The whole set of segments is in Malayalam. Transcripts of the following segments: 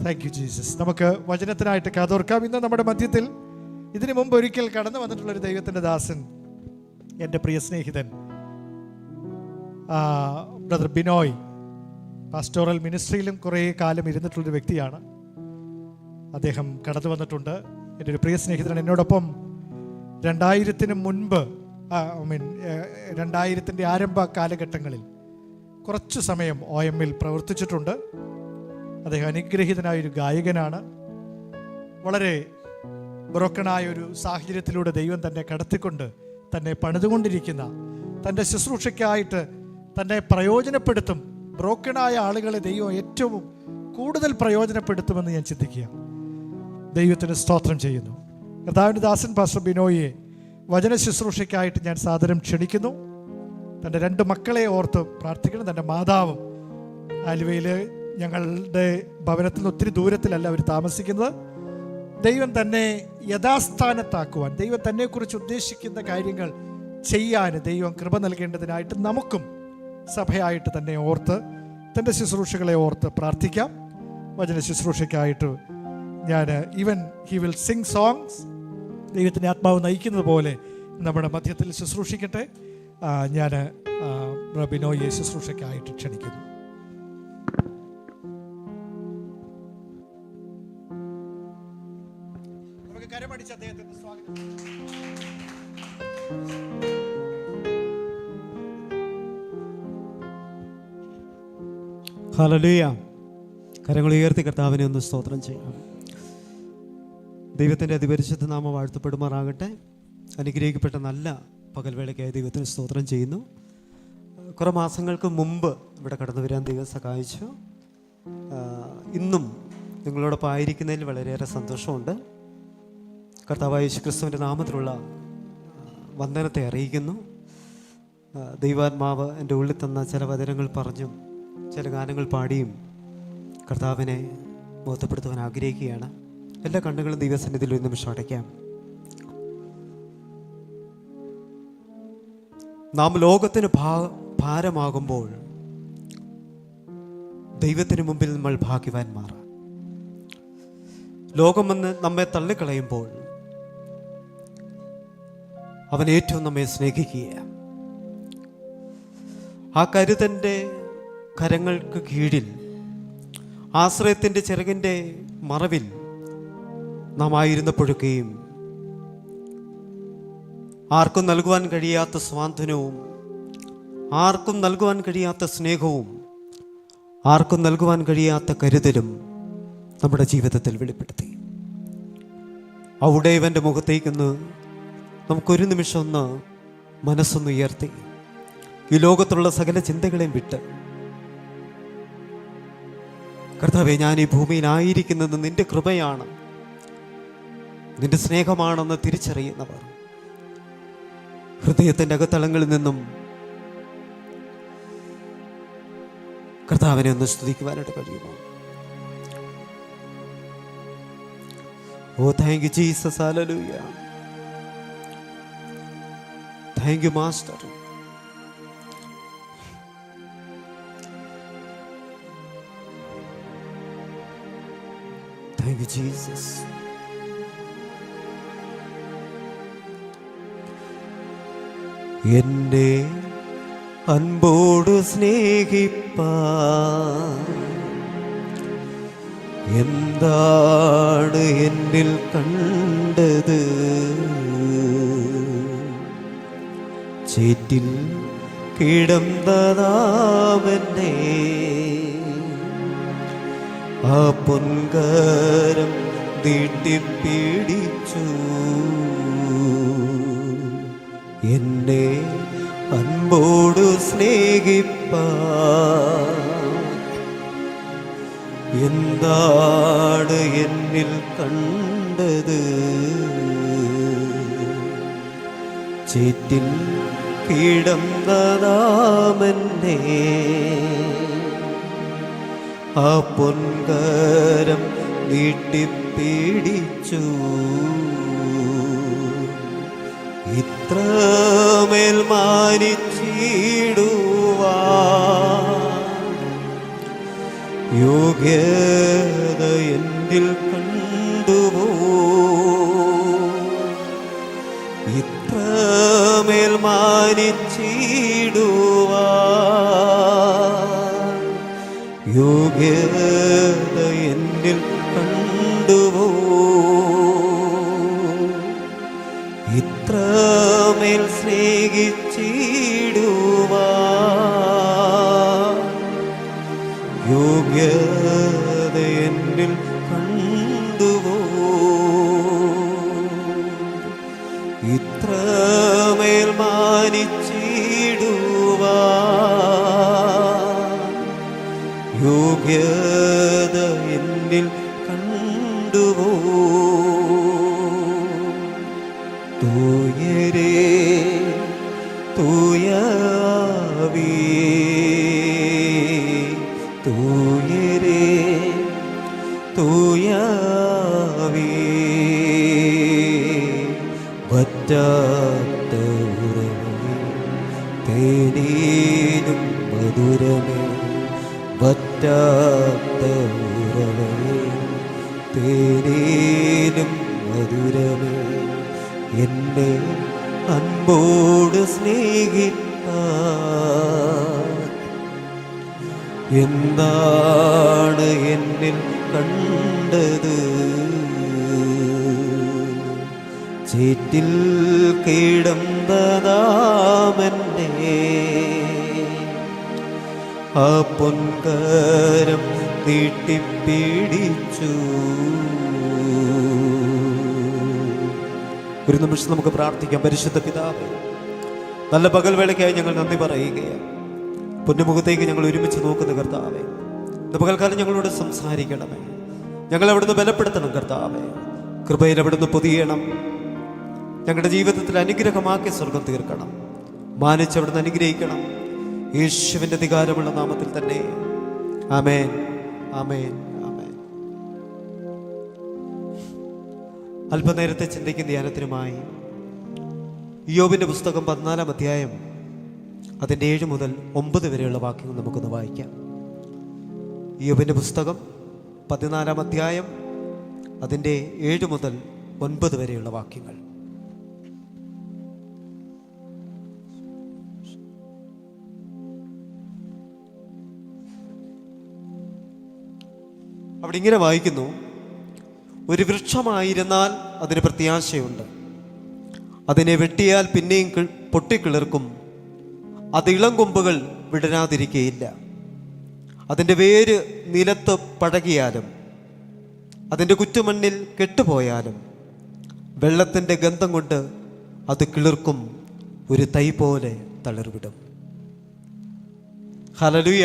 Thank you Jesus. നമുക്ക് വചനത്തിനായിട്ട് കാതോർക്കാം. ഇന്ന് നമ്മുടെ മധ്യത്തിൽ ഇതിനു മുമ്പ് ഒരിക്കൽ കടന്നു വന്നിട്ടുള്ളൊരു ദൈവത്തിൻ്റെ ദാസൻ, എൻ്റെ പ്രിയ സ്നേഹിതൻ ബ്രദർ ബിനോയ്, പാസ്റ്റോറൽ മിനിസ്ട്രിയിലും കുറേ കാലം ഇരുന്നിട്ടുള്ളൊരു വ്യക്തിയാണ്. അദ്ദേഹം കടന്നു വന്നിട്ടുണ്ട്. എൻ്റെ ഒരു പ്രിയ സ്നേഹിതൻ എന്നോടൊപ്പം 2000-ന് മുൻപ് 2000-ൻ്റെ ആരംഭ കാലഘട്ടങ്ങളിൽ കുറച്ചു സമയം OM-ൽ പ്രവർത്തിച്ചിട്ടുണ്ട്. അദ്ദേഹം അനുഗ്രഹീതനായൊരു ഗായകനാണ്. വളരെ ബ്രോക്കണായൊരു സാഹചര്യത്തിലൂടെ ദൈവം തന്നെ കടത്തിക്കൊണ്ട് തന്നെ പണിതുകൊണ്ടിരിക്കുന്ന, തൻ്റെ ശുശ്രൂഷയ്ക്കായിട്ട് തന്നെ പ്രയോജനപ്പെടുത്തും. ബ്രോക്കണായ ആളുകളെ ദൈവം ഏറ്റവും കൂടുതൽ പ്രയോജനപ്പെടുത്തുമെന്ന് ഞാൻ ചിന്തിക്കുക. ദൈവത്തിന് സ്തോത്രം ചെയ്യുന്നു. കർത്താവിൻ്റെ ദാസൻ പാസ്റ്റർ ബിനോയിയെ വചന ശുശ്രൂഷയ്ക്കായിട്ട് ഞാൻ സാദരം ക്ഷണിക്കുന്നു. തൻ്റെ 2 മക്കളെ ഓർത്ത് പ്രാർത്ഥിക്കണം. തൻ്റെ മാതാവും ആലുവയിൽ ഞങ്ങളുടെ ഭവനത്തിൽ നിന്ന് ഒത്തിരി ദൂരത്തിലല്ല അവർ താമസിക്കുന്നത്. ദൈവം തന്നെ യഥാസ്ഥാനത്താക്കുവാൻ, ദൈവം തന്നെക്കുറിച്ച് ഉദ്ദേശിക്കുന്ന കാര്യങ്ങൾ ചെയ്യാൻ ദൈവം കൃപ നൽകേണ്ടതിനായിട്ട് നമുക്കും സഭയായിട്ട് തന്നെ ഓർത്ത്, തൻ്റെ ശുശ്രൂഷകളെ ഓർത്ത് പ്രാർത്ഥിക്കാം. വചന ശുശ്രൂഷയ്ക്കായിട്ട് ഞാൻ ഹി വിൽ സിങ് സോങ്സ്. ദൈവത്തിൻ്റെ ആത്മാവ് നയിക്കുന്നത് പോലെ നമ്മുടെ മധ്യത്തിൽ ശുശ്രൂഷിക്കട്ടെ. ഞാൻ ബിനോയെ ശുശ്രൂഷയ്ക്കായിട്ട് ക്ഷണിക്കുന്നു. നമുക്ക് കരമടിച്ച് അദ്ദേഹത്തിന് സ്വാഗതം. ഹല്ലേലൂയ. കരങ്ങൾ ഉയർത്തി കർത്താവിനെ ഒന്ന് സ്തോത്രം ചെയ്യാം. ദൈവത്തിൻ്റെ അതിപരിശുദ്ധ നാമം വാഴ്ത്തപ്പെടുമാറാകട്ടെ. അനുഗ്രഹിക്കപ്പെട്ട നല്ല പകൽവേളയ്ക്കായി ദൈവത്തിന് സ്തോത്രം ചെയ്യുന്നു. കുറേ മാസങ്ങൾക്ക് മുമ്പ് ഇവിടെ കടന്നു വരാൻ ദൈവം സഹായിച്ചു. ഇന്നും നിങ്ങളോടൊപ്പം ആയിരിക്കുന്നതിൽ വളരെയേറെ സന്തോഷമുണ്ട്. കർത്താവായ യേശുക്രിസ്തുവിൻ്റെ നാമത്തിലുള്ള വന്ദനത്തെ അറിയിക്കുന്നു. ദൈവാത്മാവ് എൻ്റെ ഉള്ളിൽ തന്ന ചില വചനങ്ങൾ പറഞ്ഞും ചില ഗാനങ്ങൾ പാടിയും കർത്താവിനെ ബോധപ്പെടുത്തുവാൻ ആഗ്രഹിക്കുകയാണ്. എല്ലാ കണ്ണുകളും ദൈവസന്നിധിയിൽ ഒരു നിമിഷം അടയ്ക്കാം. നാം ലോകത്തിന് ഭാരമാകുമ്പോൾ ദൈവത്തിന് മുമ്പിൽ നമ്മൾ ഭാഗ്യവാന്മാർ. ലോകമെന്ന് നമ്മെ തള്ളിക്കളയുമ്പോൾ അവൻ ഏറ്റവും നമ്മെ സ്നേഹിക്കുക. ആ കരുതൻ്റെ കരങ്ങൾക്ക് കീഴിൽ, ആശ്രയത്തിൻ്റെ ചിറകിൻ്റെ മറവിൽ നാം ആയിരുന്നപ്പോഴൊക്കെയും ആർക്കും നൽകുവാൻ കഴിയാത്ത സ്വാന്തനവും, ആർക്കും നൽകുവാൻ കഴിയാത്ത സ്നേഹവും, ആർക്കും നൽകുവാൻ കഴിയാത്ത കരുതലും നമ്മുടെ ജീവിതത്തിൽ വെളിപ്പെടുത്തി. അവിടെ ഇവൻ്റെ മുഖത്തേക്കൊന്ന് നമുക്കൊരു നിമിഷം ഒന്ന് മനസ്സൊന്ന് ഉയർത്തി ഈ ലോകത്തുള്ള സകല ചിന്തകളെയും വിട്ട്, കർത്താവേ, ഞാൻ ഈ ഭൂമിയിലായിരിക്കുന്നത് നിന്റെ കൃപയാണ്, നിന്റെ സ്നേഹമാണെന്ന് തിരിച്ചറിയുന്നവർ ഹൃദയത്തിൻ്റെ അകത്തളങ്ങളിൽ നിന്നും കർത്താവിനെ ഒന്ന് സ്തുതിക്കുവാനായിട്ട് കഴിയുമോ? Oh thank you Jesus. Hallelujah. Thank you master. Thank you Jesus. എന്നെ അൻപോട് സ്നേഹിപ്പാൻ എന്താണ് എന്നിൽ കണ്ടത്? ചേറ്റിൽ കിടന്നതാവന്നെ ആ പൊൻകരം നീട്ടിപ്പിടിച്ചു. എന്നെ അൻപോടു സ്നേഹിപ്പാൻ എന്താണ് എന്നിൽ കണ്ടത്? ചേറ്റിൽ കിടന്നതാമെന്നെ ആ പൊൻകരം നീട്ടിപ്പിടിച്ചു. ഇത്രമേൽ മാനിച്ചിടുവാൻ യോഗ്യത എന്നിൽ കണ്ടുവോ? ഇത്രമേൽ മാനിച്ചിടുവാൻ യോഗ്യത എന്നിൽ കണ്ടുവോ? ഇത്രമേൽ സ്നേഹിച്ചിടുവാൻ യോഗ്യത എന്നിൽ കണ്ടുവോ? ഇത്രമേൽ മാനിച്ചിടുവാൻ യോഗ്യത എന്നിൽ കണ്ടുവോ? തൂയരേ തൂയാവിയേ തൂയരേ തൂയാവിയേ വറ്റാത്ത ഉറവേ തേനീനും മധുരമേ വറ്റാത്ത ഉറവേ തേനീനും മധുരമേ എന്നെ അൻപോട് സ്നേഹിപ്പാൻ എന്താണ് എന്നിൽ കണ്ടത്? ചേറ്റിൽ കിടന്നതാമെന്നെ ആ പൊൻകരം നീട്ടിപ്പിടിച്ചു. ഒരു നിമിഷം നമുക്ക് പ്രാർത്ഥിക്കാം. പരിശുദ്ധ പിതാവേ, നല്ല പകൽവേളയ്ക്കായി ഞങ്ങൾ നന്ദി പറയുകയാണ്. പൊന്നുമുഖത്തേക്ക് ഞങ്ങൾ ഒരുമിച്ച് നോക്കുന്ന കർത്താവേ, ഇന്ന് പകൽക്കാലം ഞങ്ങളോട് സംസാരിക്കണമേ. ഞങ്ങൾ അവിടുന്ന് ബലപ്പെടുത്തണം കർത്താവേ. കൃപയിൽ അവിടുന്ന് പൊതിയണം. ഞങ്ങളുടെ ജീവിതത്തിൽ അനുഗ്രഹമാക്കി സ്വർഗം തീർക്കണം. മാനിച്ച് അവിടുന്ന് അനുഗ്രഹിക്കണം. യേശുവിൻ്റെ അധികാരമുള്ള നാമത്തിൽ തന്നെ. ആമേൻ, ആമേൻ, ആമേൻ. അല്പനേരത്തെ ചിന്തയ്ക്കും ധ്യാനത്തിനുമായി ഇയ്യോബിൻ്റെ പുസ്തകം 14-ാം അധ്യായം അതിൻ്റെ 7 മുതൽ 9 വരെയുള്ള വാക്യങ്ങൾ നമുക്കൊന്ന് വായിക്കാം. ഇയ്യോബിൻ്റെ പുസ്തകം 14-ാം അധ്യായം അതിൻ്റെ 7 മുതൽ 9 വരെയുള്ള വാക്യങ്ങൾ. അവിടെ ഇങ്ങനെ വായിക്കുന്നു: ഒരു വൃക്ഷമായിരുന്നാൽ അതിന് പ്രത്യാശയുണ്ട്. അതിനെ വെട്ടിയാൽ പിന്നെയും പൊട്ടിക്കിളിർക്കും. അത് ഇളം കൊമ്പുകൾ വിടരാതിരിക്കുകയില്ല. അതിൻ്റെ വേര് നിലത്ത് പഴകിയാലും അതിൻ്റെ കുറ്റുമണ്ണിൽ കെട്ടുപോയാലും വെള്ളത്തിൻ്റെ ഗന്ധം കൊണ്ട് അത് കിളിർക്കും. ഒരു തൈ പോലെ തളിർവിടും. ഹല്ലേലൂയ.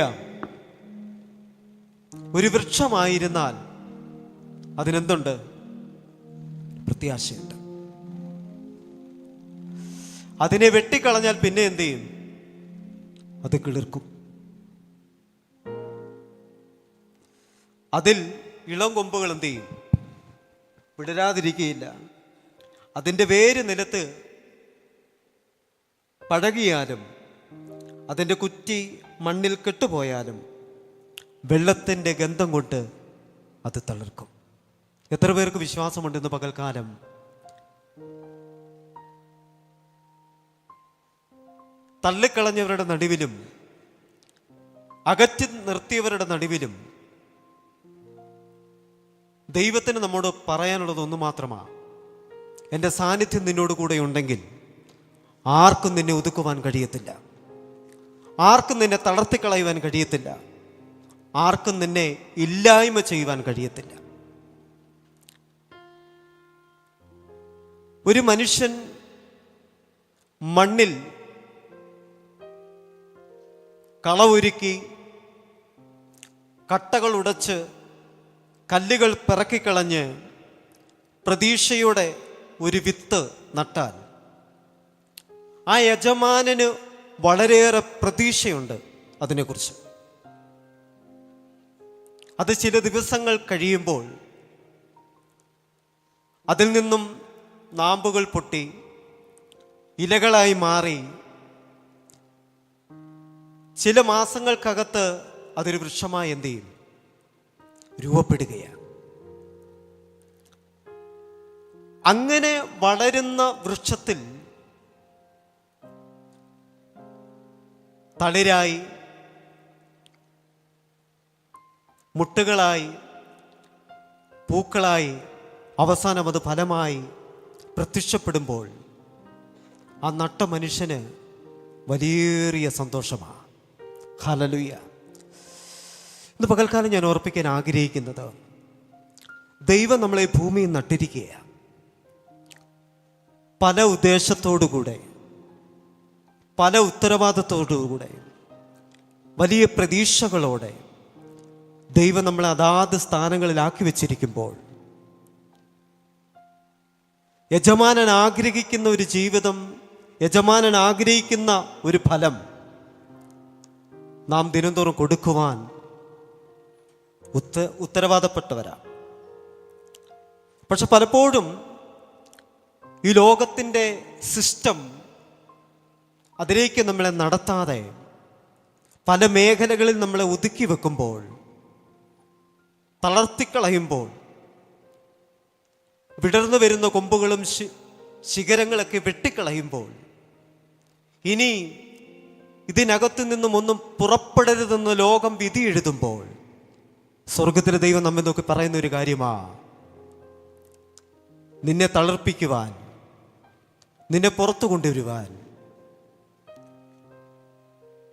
ഒരു വൃക്ഷമായിരുന്നാൽ അതിനെന്തുണ്ട്? പ്രത്യാശയുണ്ട്. അതിനെ വെട്ടിക്കളഞ്ഞാൽ പിന്നെ എന്ത് ചെയ്യും? അത് കിളിർക്കും. അതിൽ ഇളം കൊമ്പുകൾ എന്ത് ചെയ്യും? വിടരാതിരിക്കുകയില്ല. അതിൻ്റെ വേര് നിലത്ത് പഴകിയാലും അതിൻ്റെ കുറ്റി മണ്ണിൽ കെട്ടുപോയാലും വെള്ളത്തിൻ്റെ ഗന്ധം കൊണ്ട് അത് തളിർക്കും. എത്ര പേർക്ക് വിശ്വാസമുണ്ടെന്ന് പകൽക്കാലം? തള്ളിക്കളഞ്ഞവരുടെ നടുവിലും അകറ്റി നിർത്തിയവരുടെ നടുവിലും ദൈവത്തിന് നമ്മോട് പറയാനുള്ളത് ഒന്ന് മാത്രമാണ്: എൻ്റെ സാന്നിധ്യം നിന്നോട് കൂടെ ഉണ്ടെങ്കിൽ ആർക്കും നിന്നെ ഒതുക്കുവാൻ കഴിയത്തില്ല. ആർക്കും നിന്നെ തളർത്തിക്കളയുവാൻ കഴിയത്തില്ല. ആർക്കും നിന്നെ ഇല്ലായ്മ ചെയ്യുവാൻ കഴിയത്തില്ല. ഒരു മനുഷ്യൻ മണ്ണിൽ കളവൊരുക്കി കട്ടകൾ ഉടച്ച് കല്ലുകൾ പിറക്കിക്കളഞ്ഞ് പ്രതീക്ഷയോടെ ഒരു വിത്ത് നട്ടാൽ ആ യജമാനന് വളരെയേറെ പ്രതീക്ഷയുണ്ട് അതിനെക്കുറിച്ച്. അത് ചില ദിവസങ്ങൾ കഴിയുമ്പോൾ അതിൽ നിന്നും നാമ്പുകൾ പൊട്ടി ഇലകളായി മാറി ചില മാസങ്ങൾക്കകത്ത് അതൊരു വൃക്ഷമായി എന്ത് ചെയ്യും? രൂപപ്പെടുകയാണ്. അങ്ങനെ വളരുന്ന വൃക്ഷത്തിൽ തളിരായി, മുട്ടുകളായി, പൂക്കളായി, അവസാനം അത് ഫലമായി പ്രത്യക്ഷപ്പെടുമ്പോൾ ആ നട്ട മനുഷ്യന് വലിയേറിയ സന്തോഷമാണ്. ഹല്ലേലൂയ. ഇന്ന് പകൽക്കാലം ഞാൻ ഓർപ്പിക്കാൻ ആഗ്രഹിക്കുന്നത്, ദൈവം നമ്മളെ ഭൂമിയിൽ നട്ടിരിക്കുകയാണ്. പല ഉദ്ദേശത്തോടുകൂടെ, പല ഉത്തരവാദിത്തത്തോടുകൂടെ, വലിയ പ്രതീക്ഷകളോടെ ദൈവം നമ്മളെ അതാത് സ്ഥാനങ്ങളിലാക്കി വെച്ചിരിക്കുമ്പോൾ, യജമാനൻ ആഗ്രഹിക്കുന്ന ഒരു ജീവിതം, യജമാനൻ ആഗ്രഹിക്കുന്ന ഒരു ഫലം നാം ദിനംതോറും കൊടുക്കുവാൻ ഉത്തരവാദപ്പെട്ടവരാണ്. പക്ഷെ പലപ്പോഴും ഈ ലോകത്തിൻ്റെ സിസ്റ്റം അതിലേക്ക് നമ്മളെ നടത്താതെ പല മേഖലകളിൽ നമ്മളെ ഒതുക്കി വെക്കുമ്പോൾ, തളർത്തിക്കളയുമ്പോൾ, വിടർന്നു വരുന്ന കൊമ്പുകളും ശിഖരങ്ങളൊക്കെ വെട്ടിക്കളയുമ്പോൾ, ഇനി ഇതിനകത്തു നിന്നും ഒന്നും പുറപ്പെടരുതെന്ന് ലോകം വിധി എഴുതുമ്പോൾ, സ്വർഗത്തിലെ ദൈവം നമ്മെ നോക്കി പറയുന്ന ഒരു കാര്യമാ, നിന്നെ തളർപ്പിക്കുവാൻ, നിന്നെ പുറത്തു കൊണ്ടുവരുവാൻ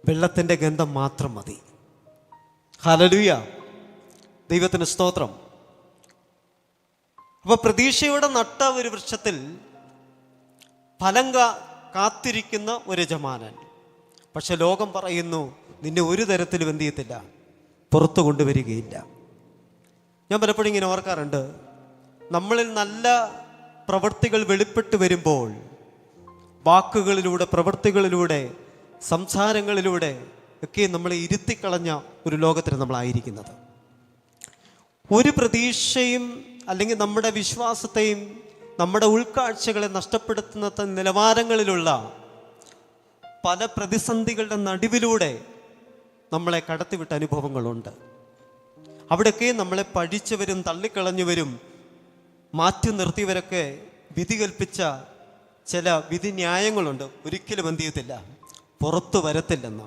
വെള്ളത്തിൻ്റെ ഗന്ധം മാത്രം മതി. ഹല്ലേലൂയ. ദൈവത്തിന് സ്തോത്രം. അപ്പൊ പ്രതീക്ഷയോടെ നട്ട ഒരു വൃക്ഷത്തിൽ ഫലം കാത്തിരിക്കുന്ന ഒരു യജമാനൻ. പക്ഷെ ലോകം പറയുന്നു, നിന്നെ ഒരു തരത്തിലും എന്ത് ചെയ്യത്തില്ല, പുറത്തു കൊണ്ടുവരികയില്ല. ഞാൻ പലപ്പോഴും ഇങ്ങനെ ഓർക്കാറുണ്ട്, നമ്മളിൽ നല്ല പ്രവൃത്തികൾ വെളിപ്പെട്ട് വരുമ്പോൾ, വാക്കുകളിലൂടെ, പ്രവൃത്തികളിലൂടെ, സംസാരങ്ങളിലൂടെ ഒക്കെ നമ്മളെ ഇരുത്തിക്കളഞ്ഞ ഒരു ലോകത്തിൽ നമ്മളായിരിക്കുന്നത്. ഒരു പ്രതീക്ഷയും അല്ലെങ്കിൽ നമ്മുടെ വിശ്വാസത്തെയും നമ്മുടെ ഉൾക്കാഴ്ചകളെ നഷ്ടപ്പെടുത്തുന്ന നിലവാരങ്ങളിലുള്ള പല പ്രതിസന്ധികളുടെ നടുവിലൂടെ നമ്മളെ കടത്തിവിട്ട അനുഭവങ്ങളുണ്ട്. അവിടെയൊക്കെ നമ്മളെ പഴിച്ചവരും തള്ളിക്കളഞ്ഞവരും മാറ്റി നിർത്തിയവരൊക്കെ വിധി കൽപ്പിച്ച ചില വിധിന്യായങ്ങളുണ്ട്. ഒരിക്കലും എന്ത് ചെയ്യത്തില്ല, പുറത്തു വരത്തില്ലെന്ന്.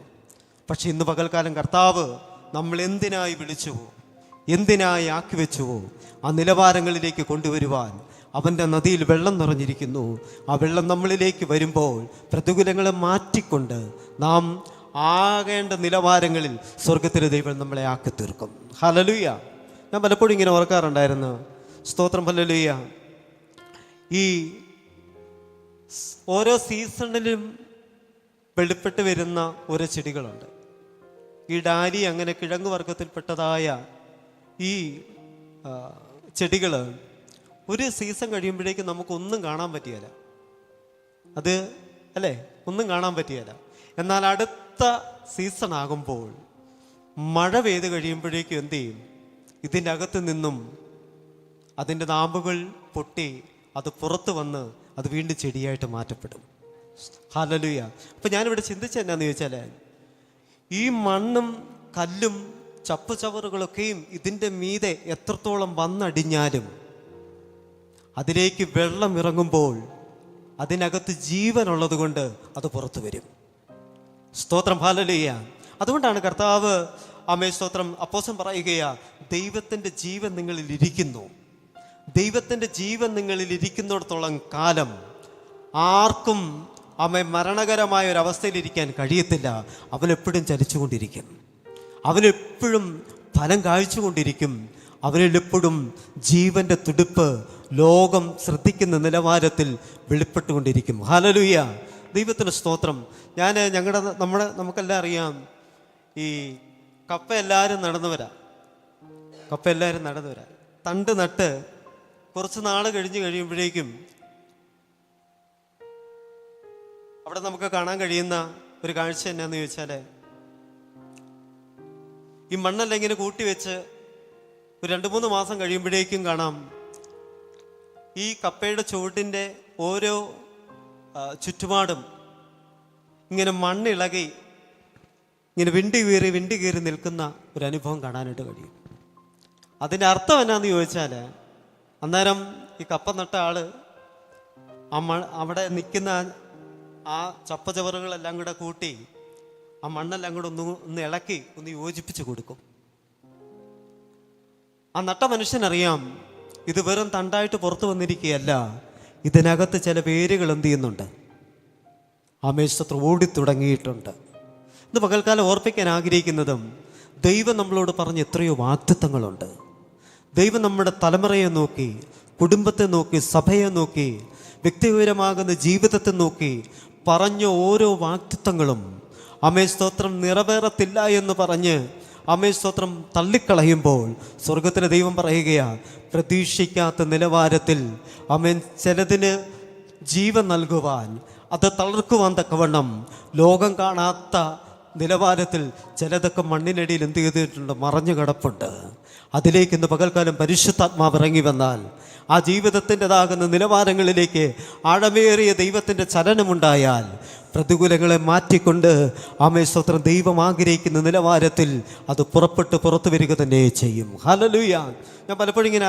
പക്ഷെ ഇന്ന് പകൽക്കാലം കർത്താവ് നമ്മൾ എന്തിനായി വിളിച്ചുവോ, എന്തിനായി ആക്കി വെച്ചുവോ, ആ നിലവാരങ്ങളിലേക്ക് കൊണ്ടുവരുവാൻ അവൻ്റെ നദിയിൽ വെള്ളം നിറഞ്ഞിരിക്കുന്നു. ആ വെള്ളം നമ്മളിലേക്ക് വരുമ്പോൾ പ്രതികൂലങ്ങളെ മാറ്റിക്കൊണ്ട് നാം ആകേണ്ട നിലവാരങ്ങളിൽ സ്വർഗത്തിലെ ദൈവം നമ്മളെ ആക്കി തീർക്കും. ഹല്ലേലൂയ. ഞാൻ പലപ്പോഴും ഇങ്ങനെ ഓർക്കാറുണ്ടായിരുന്നു, സ്തോത്രം, ഹല്ലേലൂയ. ഈ ഓരോ സീസണിലും വെളിപ്പെട്ട് വരുന്ന ഓരോ ചെടികളുണ്ട്. ഈ ഡാലി, അങ്ങനെ കിഴങ്ങ് വർഗത്തിൽപ്പെട്ടതായ ഈ ചെടികൾ ഒരു സീസൺ കഴിയുമ്പോഴേക്കും നമുക്കൊന്നും കാണാൻ പറ്റിയല്ല. അത് അല്ലേ, ഒന്നും കാണാൻ പറ്റിയല്ല. എന്നാൽ അടുത്ത സീസൺ ആകുമ്പോൾ മഴ പെയ്ത് കഴിയുമ്പോഴേക്കും എന്ത് ചെയ്യും, ഇതിൻ്റെ അകത്ത് നിന്നും അതിൻ്റെ നാമ്പുകൾ പൊട്ടി അത് പുറത്ത് വന്ന് അത് വീണ്ടും ചെടിയായിട്ട് മാറ്റപ്പെടും. ഹല്ലേലൂയ. അപ്പം ഞാനിവിടെ ചിന്തിച്ചത് എന്നാന്ന് ചോദിച്ചാൽ, ഈ മണ്ണും കല്ലും ചപ്പുചവറുകളൊക്കെയും ഇതിൻ്റെ മീതെ എത്രത്തോളം വന്നടിഞ്ഞാലും അതിലേക്ക് വെള്ളം ഇറങ്ങുമ്പോൾ അതിനകത്ത് ജീവനുള്ളത് കൊണ്ട് അത് പുറത്തു വരും. സ്തോത്രം, ഹല്ലേലൂയ. അതുകൊണ്ടാണ് കർത്താവ്, ആമേൻ, സ്തോത്രം, അപ്പോസ്തലൻ പറയുകയാ, ദൈവത്തിൻ്റെ ജീവൻ നിങ്ങളിൽ ഇരിക്കുന്നു. ദൈവത്തിൻ്റെ ജീവൻ നിങ്ങളിൽ ഇരിക്കുന്നിടത്തോളം കാലം ആർക്കും മരണകരമായ ഒരു അവസ്ഥയിലിരിക്കാൻ കഴിയത്തില്ല. അവനെപ്പോഴും ചലിച്ചുകൊണ്ടിരിക്കും, അവനെപ്പോഴും ഫലം കാഴ്ചകൊണ്ടിരിക്കും, അവനിലെപ്പോഴും ജീവൻ്റെ തുടിപ്പ് ലോകം ശ്രദ്ധിക്കുന്ന നിലവാരത്തിൽ വെളിപ്പെട്ടുകൊണ്ടിരിക്കും. ഹല്ലേലൂയ. ദൈവത്തിന് സ്തോത്രം. നമുക്കെല്ലാം അറിയാം, ഈ കപ്പ എല്ലാവരും നടന്നവരാ. തണ്ട് നട്ട് കുറച്ച് നാൾ കഴിയുമ്പോഴേക്കും അവിടെ നമുക്ക് കാണാൻ കഴിയുന്ന ഒരു കാഴ്ച എന്നാന്ന് ചോദിച്ചാൽ, ഈ മണ്ണെല്ലാം ഇങ്ങനെ കൂട്ടിവെച്ച് ഒരു 2-3 മാസം കഴിയുമ്പോഴേക്കും കാണാം, ഈ കപ്പയുടെ ചുവട്ടിൻ്റെ ഓരോ ചുറ്റുപാടും ഇങ്ങനെ മണ്ണിളകി ഇങ്ങനെ വിണ്ടി കീറി നിൽക്കുന്ന ഒരു അനുഭവം കാണാനായിട്ട് കഴിയും. അതിൻ്റെ അർത്ഥം എന്നാന്ന് ചോദിച്ചാൽ, അന്നേരം ഈ കപ്പ നട്ട ആള് അവിടെ നിൽക്കുന്ന ആ ചപ്പചവറുകളെല്ലാം കൂടെ കൂട്ടി ആ മണ്ണെല്ലാം കൂടെ ഒന്ന് ഇളക്കി ഒന്ന് യോജിപ്പിച്ച് കൊടുക്കും. ആ നട്ട മനുഷ്യനറിയാം ഇത് വെറും തണ്ടായിട്ട് പുറത്തു വന്നിരിക്കുകയല്ല, ഇതിനകത്ത് ചില വേരുകൾ എന്ത് ചെയ്യുന്നുണ്ട്, ആമേശത്ത് ഓടി തുടങ്ങിയിട്ടുണ്ട്. ഇന്ന് പകൽക്കാലം ഓർപ്പിക്കാൻ ആഗ്രഹിക്കുന്നതും, ദൈവം നമ്മളോട് പറഞ്ഞ എത്രയോ വാഗ്ദത്തങ്ങളുണ്ട്. ദൈവം നമ്മുടെ തലമുറയെ നോക്കി, കുടുംബത്തെ നോക്കി, സഭയെ നോക്കി, വ്യക്തിപരമാകുന്ന ജീവിതത്തെ നോക്കി പറഞ്ഞ ഓരോ വാഗ്ദത്തങ്ങളും സ്തോത്രം നിറവേറത്തില്ല എന്ന് പറഞ്ഞ് സ്തോത്രം തള്ളിക്കളയുമ്പോൾ സ്വർഗത്തിലെ ദൈവം പറയുകയാ, പ്രതീക്ഷിക്കാത്ത നിലവാരത്തിൽ ചിലതിന് ജീവൻ നൽകുവാൻ, അത് തളർക്കുവാൻ തക്കവണ്ണം ലോകം കാണാത്ത നിലവാരത്തിൽ ചിലതൊക്കെ മണ്ണിനടിയിൽ എന്ത് ചെയ്തിട്ടുണ്ട്, മറഞ്ഞു കിടപ്പുണ്ട്. അതിലേക്ക് ഇന്ന് പകൽക്കാലം പരിശുദ്ധാത്മാവ് ഇറങ്ങി വന്നാൽ ആ ജീവിതത്തിൻ്റെതാകുന്ന നിലവാരങ്ങളിലേക്ക് ആഴമേറിയ ദൈവത്തിൻ്റെ ചലനമുണ്ടായാൽ പ്രതികൂലങ്ങളെ മാറ്റിക്കൊണ്ട് സ്തോത്രം ദൈവം ആഗ്രഹിക്കുന്ന നിലവാരത്തിൽ അത് പുറത്തു വരിക തന്നെ ചെയ്യും. ഹല്ലേലൂയ. ഞാൻ പലപ്പോഴും ഇങ്ങനെ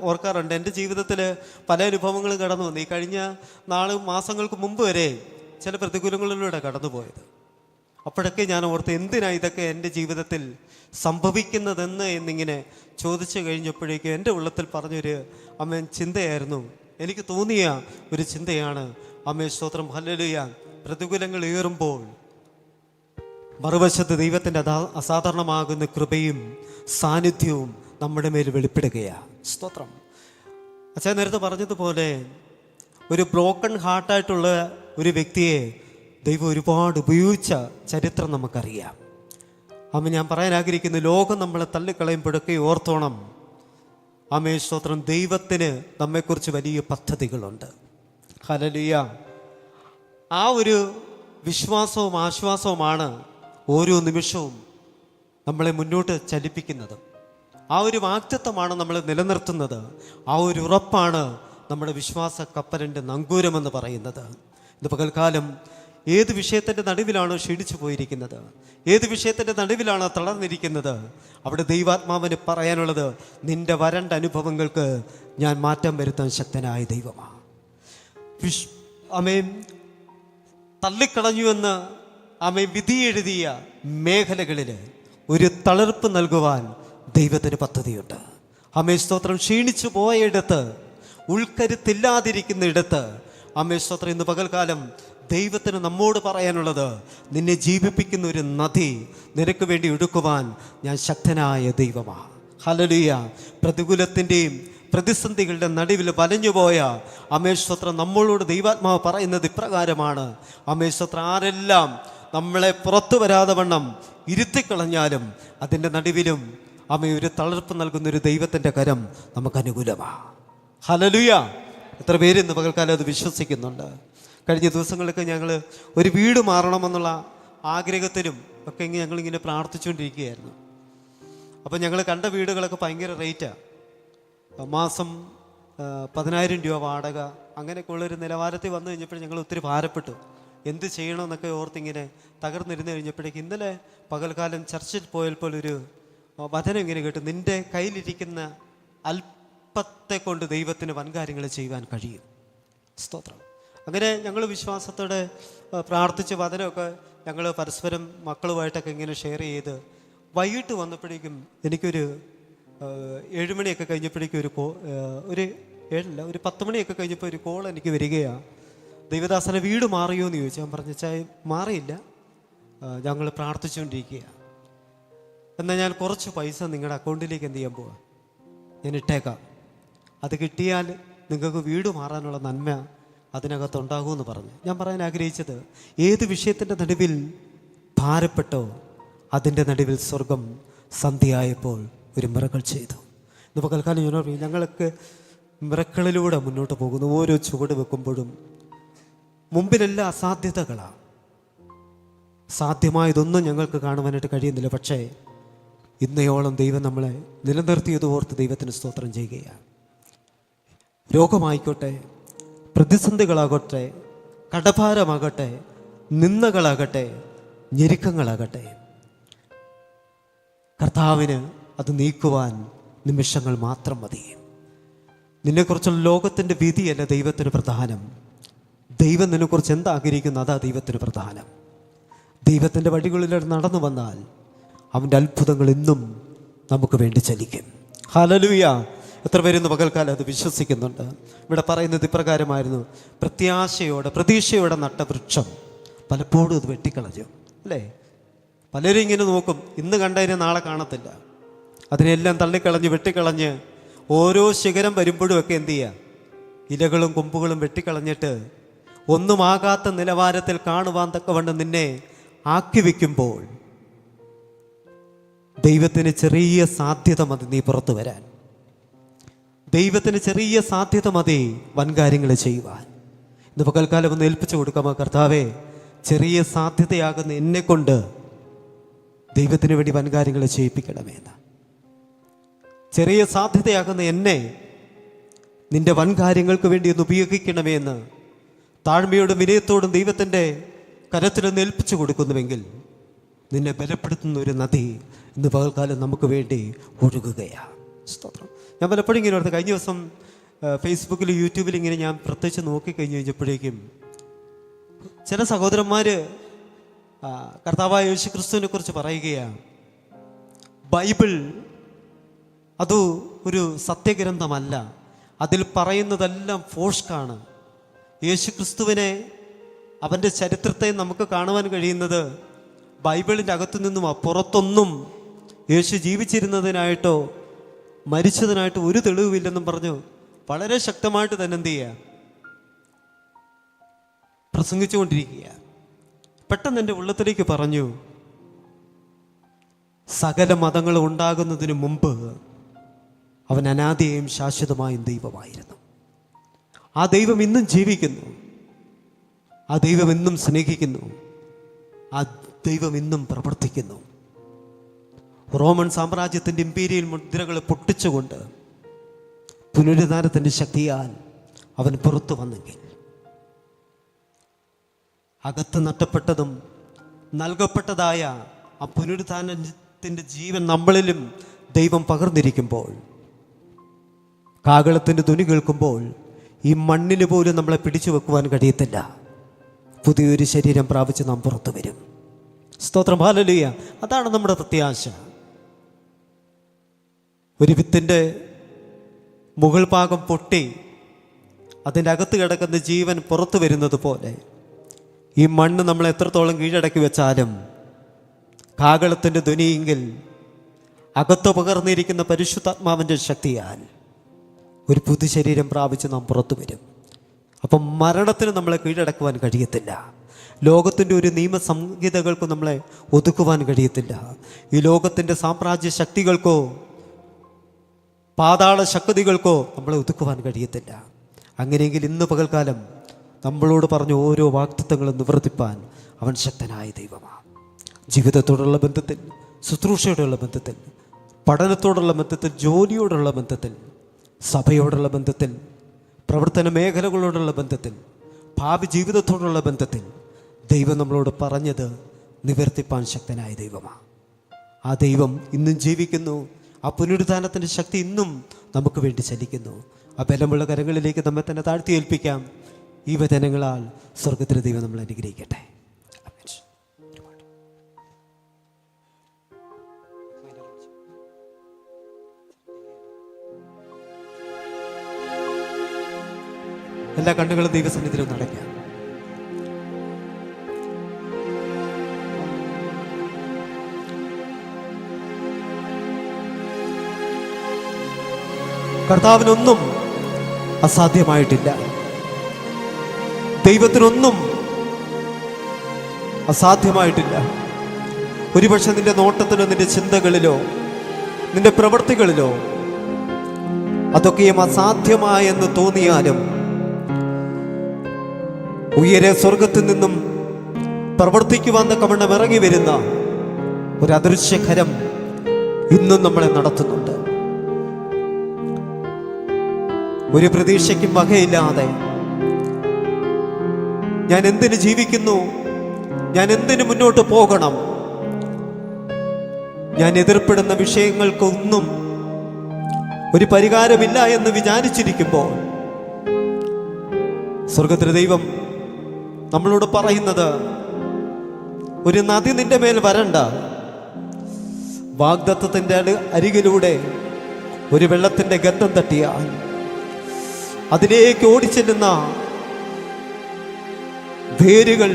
ഓർക്കാറുണ്ട്. എൻ്റെ ജീവിതത്തിൽ പല അനുഭവങ്ങളും കടന്നു വന്നു. ഈ കഴിഞ്ഞ മാസങ്ങൾക്ക് മുമ്പ് വരെ ചില പ്രതികൂലങ്ങളിലൂടെ കടന്നുപോയത്. അപ്പോഴൊക്കെ ഞാൻ ഓർത്ത്, എന്തിനാ ഇതൊക്കെ എൻ്റെ ജീവിതത്തിൽ സംഭവിക്കുന്നതെന്ന് എന്നിങ്ങനെ ചോദിച്ചു കഴിഞ്ഞപ്പോഴേക്കും എൻ്റെ ഉള്ളത്തിൽ പറഞ്ഞൊരു ചിന്തയായിരുന്നു, എനിക്ക് തോന്നിയ ഒരു ചിന്തയാണ്. സ്തോത്രം ഹല്ലേലൂയ. പ്രതികൂലങ്ങൾ ഏറുമ്പോൾ മറുവശത്ത് ദൈവത്തിൻ്റെ അസാധാരണമാകുന്ന കൃപയും സാന്നിധ്യവും നമ്മുടെ മേൽ വെളിപ്പെടുകയാണ്. സ്തോത്രം. അച്ഛൻ നേരത്തെ പറഞ്ഞതുപോലെ ഒരു ബ്രോക്കൺ ഹാർട്ടായിട്ടുള്ള ഒരു വ്യക്തിയെ ദൈവം ഒരുപാട് ഉപയോഗിച്ച ചരിത്രം നമുക്കറിയാം. ഞാൻ പറയാൻ ആഗ്രഹിക്കുന്നു, ലോകം നമ്മളെ തള്ളിക്കളയുമ്പോഴൊക്കെ ഓർത്തോണം, സ്തോത്രം ദൈവത്തിന് നമ്മെക്കുറിച്ച് വലിയ പദ്ധതികളുണ്ട്. ഹല്ലേലൂയ. ആ ഒരു വിശ്വാസവും ആശ്വാസവുമാണ് ഓരോ നിമിഷവും നമ്മളെ മുന്നോട്ട് ചലിപ്പിക്കുന്നത്. ആ ഒരു വാഗ്ദത്തമാണ് നമ്മളെ നിലനിർത്തുന്നത്. ആ ഒരു ഉറപ്പാണ് നമ്മുടെ വിശ്വാസ കപ്പലിൻ്റെ നങ്കൂരമെന്ന് പറയുന്നത്. ഇത് പകൽക്കാലം ഏത് വിഷയത്തിൻ്റെ നടുവിലാണോ ക്ഷീണിച്ചു പോയിരിക്കുന്നത്, ഏത് വിഷയത്തിൻ്റെ നടുവിലാണോ തളർന്നിരിക്കുന്നത്, അവിടെ ദൈവാത്മാവിന് പറയാനുള്ളത്, നിന്റെ വരണ്ട അനുഭവങ്ങൾക്ക് ഞാൻ മാറ്റം വരുത്താൻ ശക്തനായ ദൈവമാണ്. തള്ളിക്കളഞ്ഞുവെന്ന് വിധി എഴുതിയ മേഖലകളിൽ ഒരു തളിർപ്പ് നൽകുവാൻ ദൈവത്തിന് പദ്ധതിയുണ്ട്. സ്തോത്രം ക്ഷീണിച്ചു പോയയിടത്ത്, ഉൾക്കരുത്തില്ലാതിരിക്കുന്ന ഇടത്ത് സ്തോത്രം ഇന്ന് പകൽക്കാലം ദൈവത്തിന് നമ്മോട് പറയാനുള്ളത്, നിന്നെ ജീവിപ്പിക്കുന്ന ഒരു നദി നിനക്ക് വേണ്ടി എടുക്കുവാൻ ഞാൻ ശക്തനായ ദൈവമാണ്. ഹല്ലേലൂയ. പ്രതികൂലത്തിൻ്റെയും പ്രതിസന്ധികളുടെ നടുവിൽ വലഞ്ഞുപോയ സ്തോത്രം നമ്മളോട് ദൈവാത്മാവ് പറയുന്നത് ഇപ്രകാരമാണ്. സ്തോത്രം ആരെല്ലാം നമ്മളെ പുറത്തു വരാതെ വണ്ണം ഇരുത്തിക്കളഞ്ഞാലും അതിൻ്റെ നടുവിലും ഒരു തളർപ്പ് നൽകുന്നൊരു ദൈവത്തിൻ്റെ കരം നമുക്ക് അനുകൂലമാണ്. ഹല്ലേലൂയ. എത്ര പേര് ഇന്ന് പകൽക്കാലം അത് വിശ്വസിക്കുന്നുണ്ട്? കഴിഞ്ഞ ദിവസങ്ങളിലൊക്കെ ഞങ്ങൾ ഒരു വീട് മാറണമെന്നുള്ള ആഗ്രഹത്തിലും ഒക്കെ ഞങ്ങളിങ്ങനെ പ്രാർത്ഥിച്ചുകൊണ്ടിരിക്കുകയായിരുന്നു. അപ്പോൾ ഞങ്ങൾ കണ്ട വീടുകളൊക്കെ ഭയങ്കര റേറ്റാണ്. മാസം 10,000 രൂപ വാടക, അങ്ങനെയൊക്കെ ഉള്ളൊരു നിലവാരത്തിൽ വന്നു കഴിഞ്ഞപ്പോൾ ഞങ്ങൾ ഒത്തിരി ഭാരപ്പെട്ടു. എന്ത് ചെയ്യണമെന്നൊക്കെ ഓർത്തിങ്ങനെ തകർന്നിരുന്ന് കഴിഞ്ഞപ്പോഴേക്ക് ഇന്നലെ പകൽക്കാലം ചർച്ചിൽ പോയപ്പോൾ ഒരു വചനം ഇങ്ങനെ കേട്ടു, നിൻ്റെ കയ്യിലിരിക്കുന്ന അല്പത്തെ കൊണ്ട് ദൈവത്തിന് വൻകാര്യങ്ങൾ ചെയ്യുവാൻ കഴിയും. സ്തോത്രം. അങ്ങനെ ഞങ്ങൾ വിശ്വാസത്തോടെ പ്രാർത്ഥിച്ച് വചനമൊക്കെ ഞങ്ങൾ പരസ്പരം മക്കളുമായിട്ടൊക്കെ ഇങ്ങനെ ഷെയർ ചെയ്ത് വൈകിട്ട് വന്നപ്പോഴേക്കും എനിക്കൊരു 7 മണിയൊക്കെ കഴിഞ്ഞപ്പോഴേക്കും ഒരു 10 മണിയൊക്കെ കഴിഞ്ഞപ്പോൾ ഒരു കോൾ എനിക്ക് വരികയാണ്. ദൈവദാസനെ വീട് മാറിയോ എന്ന് ചോദിച്ചു. ഞാൻ പറഞ്ഞു, ചായ മാറിയില്ല, ഞങ്ങൾ പ്രാർത്ഥിച്ചുകൊണ്ടിരിക്കുക. എന്നാൽ ഞാൻ കുറച്ച് പൈസ നിങ്ങളുടെ അക്കൗണ്ടിലേക്ക് എന്ത് ചെയ്യാൻ പോവാം, ഞാൻ ഇട്ടേക്കാം. അത് കിട്ടിയാൽ നിങ്ങൾക്ക് വീട് മാറാനുള്ള നന്മ അതിനകത്തുണ്ടാകുമെന്ന് പറഞ്ഞു. ഞാൻ പറയാൻ ആഗ്രഹിച്ചത്, ഏത് വിഷയത്തിൻ്റെ നടുവിൽ ഭാരപ്പെട്ടോ അതിൻ്റെ നടുവിൽ സ്വർഗം സന്ധ്യയായപ്പോൾ ഒരു മിറക്കിൾ ചെയ്തു. ഇന്ന് പകൽക്കാലം ഞങ്ങൾക്ക് മിറക്കിളിലൂടെ മുന്നോട്ട് പോകുന്നു. ഓരോ ചുവട് വെക്കുമ്പോഴും മുമ്പിലെല്ലാം അസാധ്യതകളാണ്. സാധ്യമായതൊന്നും ഞങ്ങൾക്ക് കാണുവാനായിട്ട് കഴിയുന്നില്ല. പക്ഷേ ഇന്നയോളം ദൈവം നമ്മളെ നിലനിർത്തിയത് ഓർത്ത് ദൈവത്തിന് സ്തോത്രം ചെയ്യുകയാണ്. രോഗമായിക്കോട്ടെ, പ്രതിസന്ധികളാകട്ടെ, കടഭാരമാകട്ടെ, നിന്ദകളാകട്ടെ, ഞെരുക്കങ്ങളാകട്ടെ, കർത്താവിന് അത് നീക്കുവാൻ നിമിഷങ്ങൾ മാത്രം മതി. നിന്നെക്കുറിച്ചുള്ള ലോകത്തിൻ്റെ വിധിയല്ല ദൈവത്തിന് പ്രധാനം. ദൈവം നിന്നെക്കുറിച്ച് എന്താഗ്രഹിക്കുന്നു അതാ ദൈവത്തിന് പ്രധാനം. ദൈവത്തിൻ്റെ വഴികളിലൂടെ നടന്നു വന്നാൽ അവൻ്റെ അത്ഭുതങ്ങൾ ഇന്നും നമുക്ക് വേണ്ടി ചലിക്കും. ഹല്ലേലൂയ! എത്ര പേരുന്ന് പകൽക്കാലം അത് വിശ്വസിക്കുന്നുണ്ട്? ഇവിടെ പറയുന്നത് ഇപ്രകാരമായിരുന്നു: പ്രത്യാശയോടെ പ്രതീക്ഷയോടെ നട്ട വൃക്ഷം പലപ്പോഴും അത് വെട്ടിക്കളഞ്ഞു, അല്ലേ? പലരും ഇങ്ങനെ നോക്കും, ഇന്ന് കണ്ടതിനെ നാളെ കാണത്തില്ല. അതിനെല്ലാം തള്ളിക്കളഞ്ഞ് വെട്ടിക്കളഞ്ഞ് ഓരോ ശിഖരം വരുമ്പോഴും ഒക്കെ എന്തു ചെയ്യുക? ഇലകളും കൊമ്പുകളും വെട്ടിക്കളഞ്ഞിട്ട് ഒന്നുമാകാത്ത നിലവാരത്തിൽ കാണുവാൻ തക്കവണ്ണം നിന്നെ ആക്കി വയ്ക്കുമ്പോൾ ദൈവത്തിന് ചെറിയ സാധ്യത മതി നീ പുറത്തു വരാൻ. ദൈവത്തിന് ചെറിയ സാധ്യത മതി വൻകാര്യങ്ങൾ ചെയ്യുവാൻ. ഇന്ന് പകൽക്കാലം ഒന്ന് ഏൽപ്പിച്ചു കൊടുക്കാമോ? കർത്താവേ, ചെറിയ സാധ്യതയാകുന്ന എന്നെ കൊണ്ട് ദൈവത്തിന് വേണ്ടി വൻകാര്യങ്ങൾ ചെയ്യിപ്പിക്കണമെന്ന്. ചെറിയ സാധ്യതയാകുന്ന എന്നെ നിന്റെ വൻകാര്യങ്ങൾക്ക് വേണ്ടി ഒന്ന് ഉപയോഗിക്കണമെന്ന് താഴ്മയോടും വിനയത്തോടും ദൈവത്തിൻ്റെ കരത്തിലൊന്ന് ഏൽപ്പിച്ചു കൊടുക്കുന്നുവെങ്കിൽ നിന്നെ ബലപ്പെടുത്തുന്ന ഒരു നദി ഇന്ന് പകൽക്കാലം നമുക്ക് വേണ്ടി ഒഴുകുകയാണ്. സ്തോത്രം. ഞാൻ പലപ്പോഴും ഇങ്ങനെ ഓർത്ത്, കഴിഞ്ഞ ദിവസം ഫേസ്ബുക്കിൽ യൂട്യൂബിൽ ഇങ്ങനെ ഞാൻ പ്രത്യേകിച്ച് നോക്കിക്കഴിഞ്ഞ് കഴിഞ്ഞപ്പോഴേക്കും ചില സഹോദരന്മാർ കർത്താവായ യേശു ക്രിസ്തുവിനെ കുറിച്ച് പറയുകയാണ്, ബൈബിൾ അത് ഒരു സത്യഗ്രന്ഥമല്ല, അതിൽ പറയുന്നതെല്ലാം ഫോഷ്കാണ്. യേശു ക്രിസ്തുവിനെ, അവൻ്റെ ചരിത്രത്തെ നമുക്ക് കാണുവാൻ കഴിയുന്നത് ബൈബിളിൻ്റെ അകത്തു നിന്നും അപ്പുറത്തൊന്നും യേശു ജീവിച്ചിരുന്നതിനായിട്ടോ മരിച്ചതിനായിട്ടോ ഒരു തെളിവില്ലെന്നും പറഞ്ഞു വളരെ ശക്തമായിട്ട് തന്നെ എന്ത് ചെയ്യുക? പ്രസംഗിച്ചുകൊണ്ടിരിക്കുക. പെട്ടെന്ന് എൻ്റെ ഉള്ളത്തിലേക്ക് പറഞ്ഞു, സകല മതങ്ങളും ഉണ്ടാകുന്നതിന് മുമ്പ് അവൻ അനാദിയെയും ശാശ്വതമായും ദൈവമായിരുന്നു. ആ ദൈവം ഇന്നും ജീവിക്കുന്നു, ആ ദൈവം ഇന്നും സ്നേഹിക്കുന്നു, ആ ദൈവം ഇന്നും പ്രവർത്തിക്കുന്നു. റോമൻ സാമ്രാജ്യത്തിൻ്റെ ഇമ്പീരിയൽ മുദ്രകൾ പൊട്ടിച്ചുകൊണ്ട് പുനരുദ്ധാനത്തിൻ്റെ ശക്തിയാൽ അവൻ പുറത്തു വന്നെങ്കിൽ അകത്ത് നഷ്ടപ്പെട്ടതും നൽകപ്പെട്ടതായ ആ പുനരുദ്ധാനത്തിൻ്റെ ജീവൻ നമ്മളിലും ദൈവം പകർന്നിരിക്കുമ്പോൾ, കാഹളത്തിൻ്റെ ധ്വനി കേൾക്കുമ്പോൾ ഈ മണ്ണിന് പോലും നമ്മളെ പിടിച്ചു വെക്കുവാൻ കഴിയത്തില്ല. പുതിയൊരു ശരീരം പ്രാപിച്ച് നാം പുറത്തു വരും. സ്തോത്രം. ഹല്ലേലൂയ! അതാണ് നമ്മുടെ പ്രത്യാശ. ഒരു വിത്തിൻ്റെ മുകൾ ഭാഗം പൊട്ടി അതിൻ്റെ അകത്ത് കിടക്കുന്ന ജീവൻ പുറത്തു വരുന്നത് പോലെ ഈ മണ്ണ് നമ്മൾ എത്രത്തോളം കീഴടക്കി വെച്ചാലും കാഹളത്തിൻ്റെ ധ്വനിയെങ്കിൽ അകത്ത് പകർന്നിരിക്കുന്ന പരിശുദ്ധാത്മാവിൻ്റെ ശക്തിയാൽ ഒരു പുതു ശരീരം പ്രാപിച്ച് നാം പുറത്തു വരും. അപ്പം മരണത്തിന് നമ്മളെ കീഴടക്കുവാൻ കഴിയത്തില്ല. ലോകത്തിൻ്റെ ഒരു നിയമസംഹിതകൾക്കും നമ്മളെ ഒതുക്കുവാൻ കഴിയത്തില്ല. ഈ ലോകത്തിൻ്റെ സാമ്രാജ്യ ശക്തികൾക്കോ പാതാള ശക്തികൾക്കോ നമ്മളെ ഒതുക്കുവാൻ കഴിയത്തില്ല. അങ്ങനെയെങ്കിൽ ഇന്ന് പകൽക്കാലം നമ്മളോട് പറഞ്ഞ ഓരോ വാഗ്ദത്തങ്ങളും നിവർത്തിപ്പാൻ അവൻ ശക്തനായ ദൈവമാണ്. ജീവിതത്തോടുള്ള ബന്ധത്തിൽ, ശുശ്രൂഷയോടുള്ള ബന്ധത്തിൽ, പഠനത്തോടുള്ള ബന്ധത്തിൽ, ജോലിയോടുള്ള ബന്ധത്തിൽ, സഭയോടുള്ള ബന്ധത്തിൽ, പ്രവർത്തന മേഖലകളോടുള്ള ബന്ധത്തിൽ, ഭാവി ജീവിതത്തോടുള്ള ബന്ധത്തിൽ ദൈവം നമ്മളോട് പറഞ്ഞത് നിവർത്തിപ്പാൻ ശക്തനായ ദൈവമാണ്. ആ ദൈവം ഇന്നും ജീവിക്കുന്നു. ആ പുനരുദ്ധാനത്തിൻ്റെ ശക്തി ഇന്നും നമുക്ക് വേണ്ടി ചലിക്കുന്നു. ആ ബലമുള്ള കരങ്ങളിലേക്ക് നമ്മെ തന്നെ താഴ്ത്തി ഏൽപ്പിക്കാം. ഈ വചനങ്ങളാൽ സ്വർഗത്തിലെ ദൈവം നമ്മൾ അനുഗ്രഹിക്കട്ടെ. എല്ലാ കണ്ണുകളും ദൈവസന്നിധിയിലും നടക്കാം. കർത്താവിനൊന്നും അസാധ്യമായിട്ടില്ല. ദൈവത്തിനൊന്നും അസാധ്യമായിട്ടില്ല. ഒരുപക്ഷെ നിന്റെ നോട്ടത്തിലോ നിന്റെ ചിന്തകളിലോ നിന്റെ പ്രവൃത്തികളിലോ അതൊക്കെയും അസാധ്യമായെന്ന് തോന്നിയാലും ഉയരെ സ്വർഗത്തിൽ നിന്നും പ്രവർത്തിക്കുവാൻ തക്കവണ്ണം ഇറങ്ങി വരുന്ന ഒരു അദൃശ്യകരം ഇന്നും നമ്മളെ നടത്തുന്നുണ്ട്. ഒരു പ്രതീക്ഷയ്ക്കും വകയില്ലാതെ ഞാൻ എന്തിന് ജീവിക്കുന്നു, ഞാൻ എന്തിന് മുന്നോട്ട് പോകണം, ഞാൻ എതിർപ്പെടുന്ന വിഷയങ്ങൾക്കൊന്നും ഒരു പരിഹാരമില്ല എന്ന് വിചാരിച്ചിരിക്കുമ്പോൾ സ്വർഗത്തിലെ ദൈവം നമ്മളോട് പറയുന്നത്, ഒരു നദി നിന്റെ മേൽ വരണ്ട, വാഗ്ദത്തത്തിൻ്റെ അരികിലൂടെ ഒരു വെള്ളത്തിൻ്റെ ഗന്ധം തട്ടിയാൽ അതിലേക്ക് ഓടിച്ചെല്ലുന്ന വേരുകൾ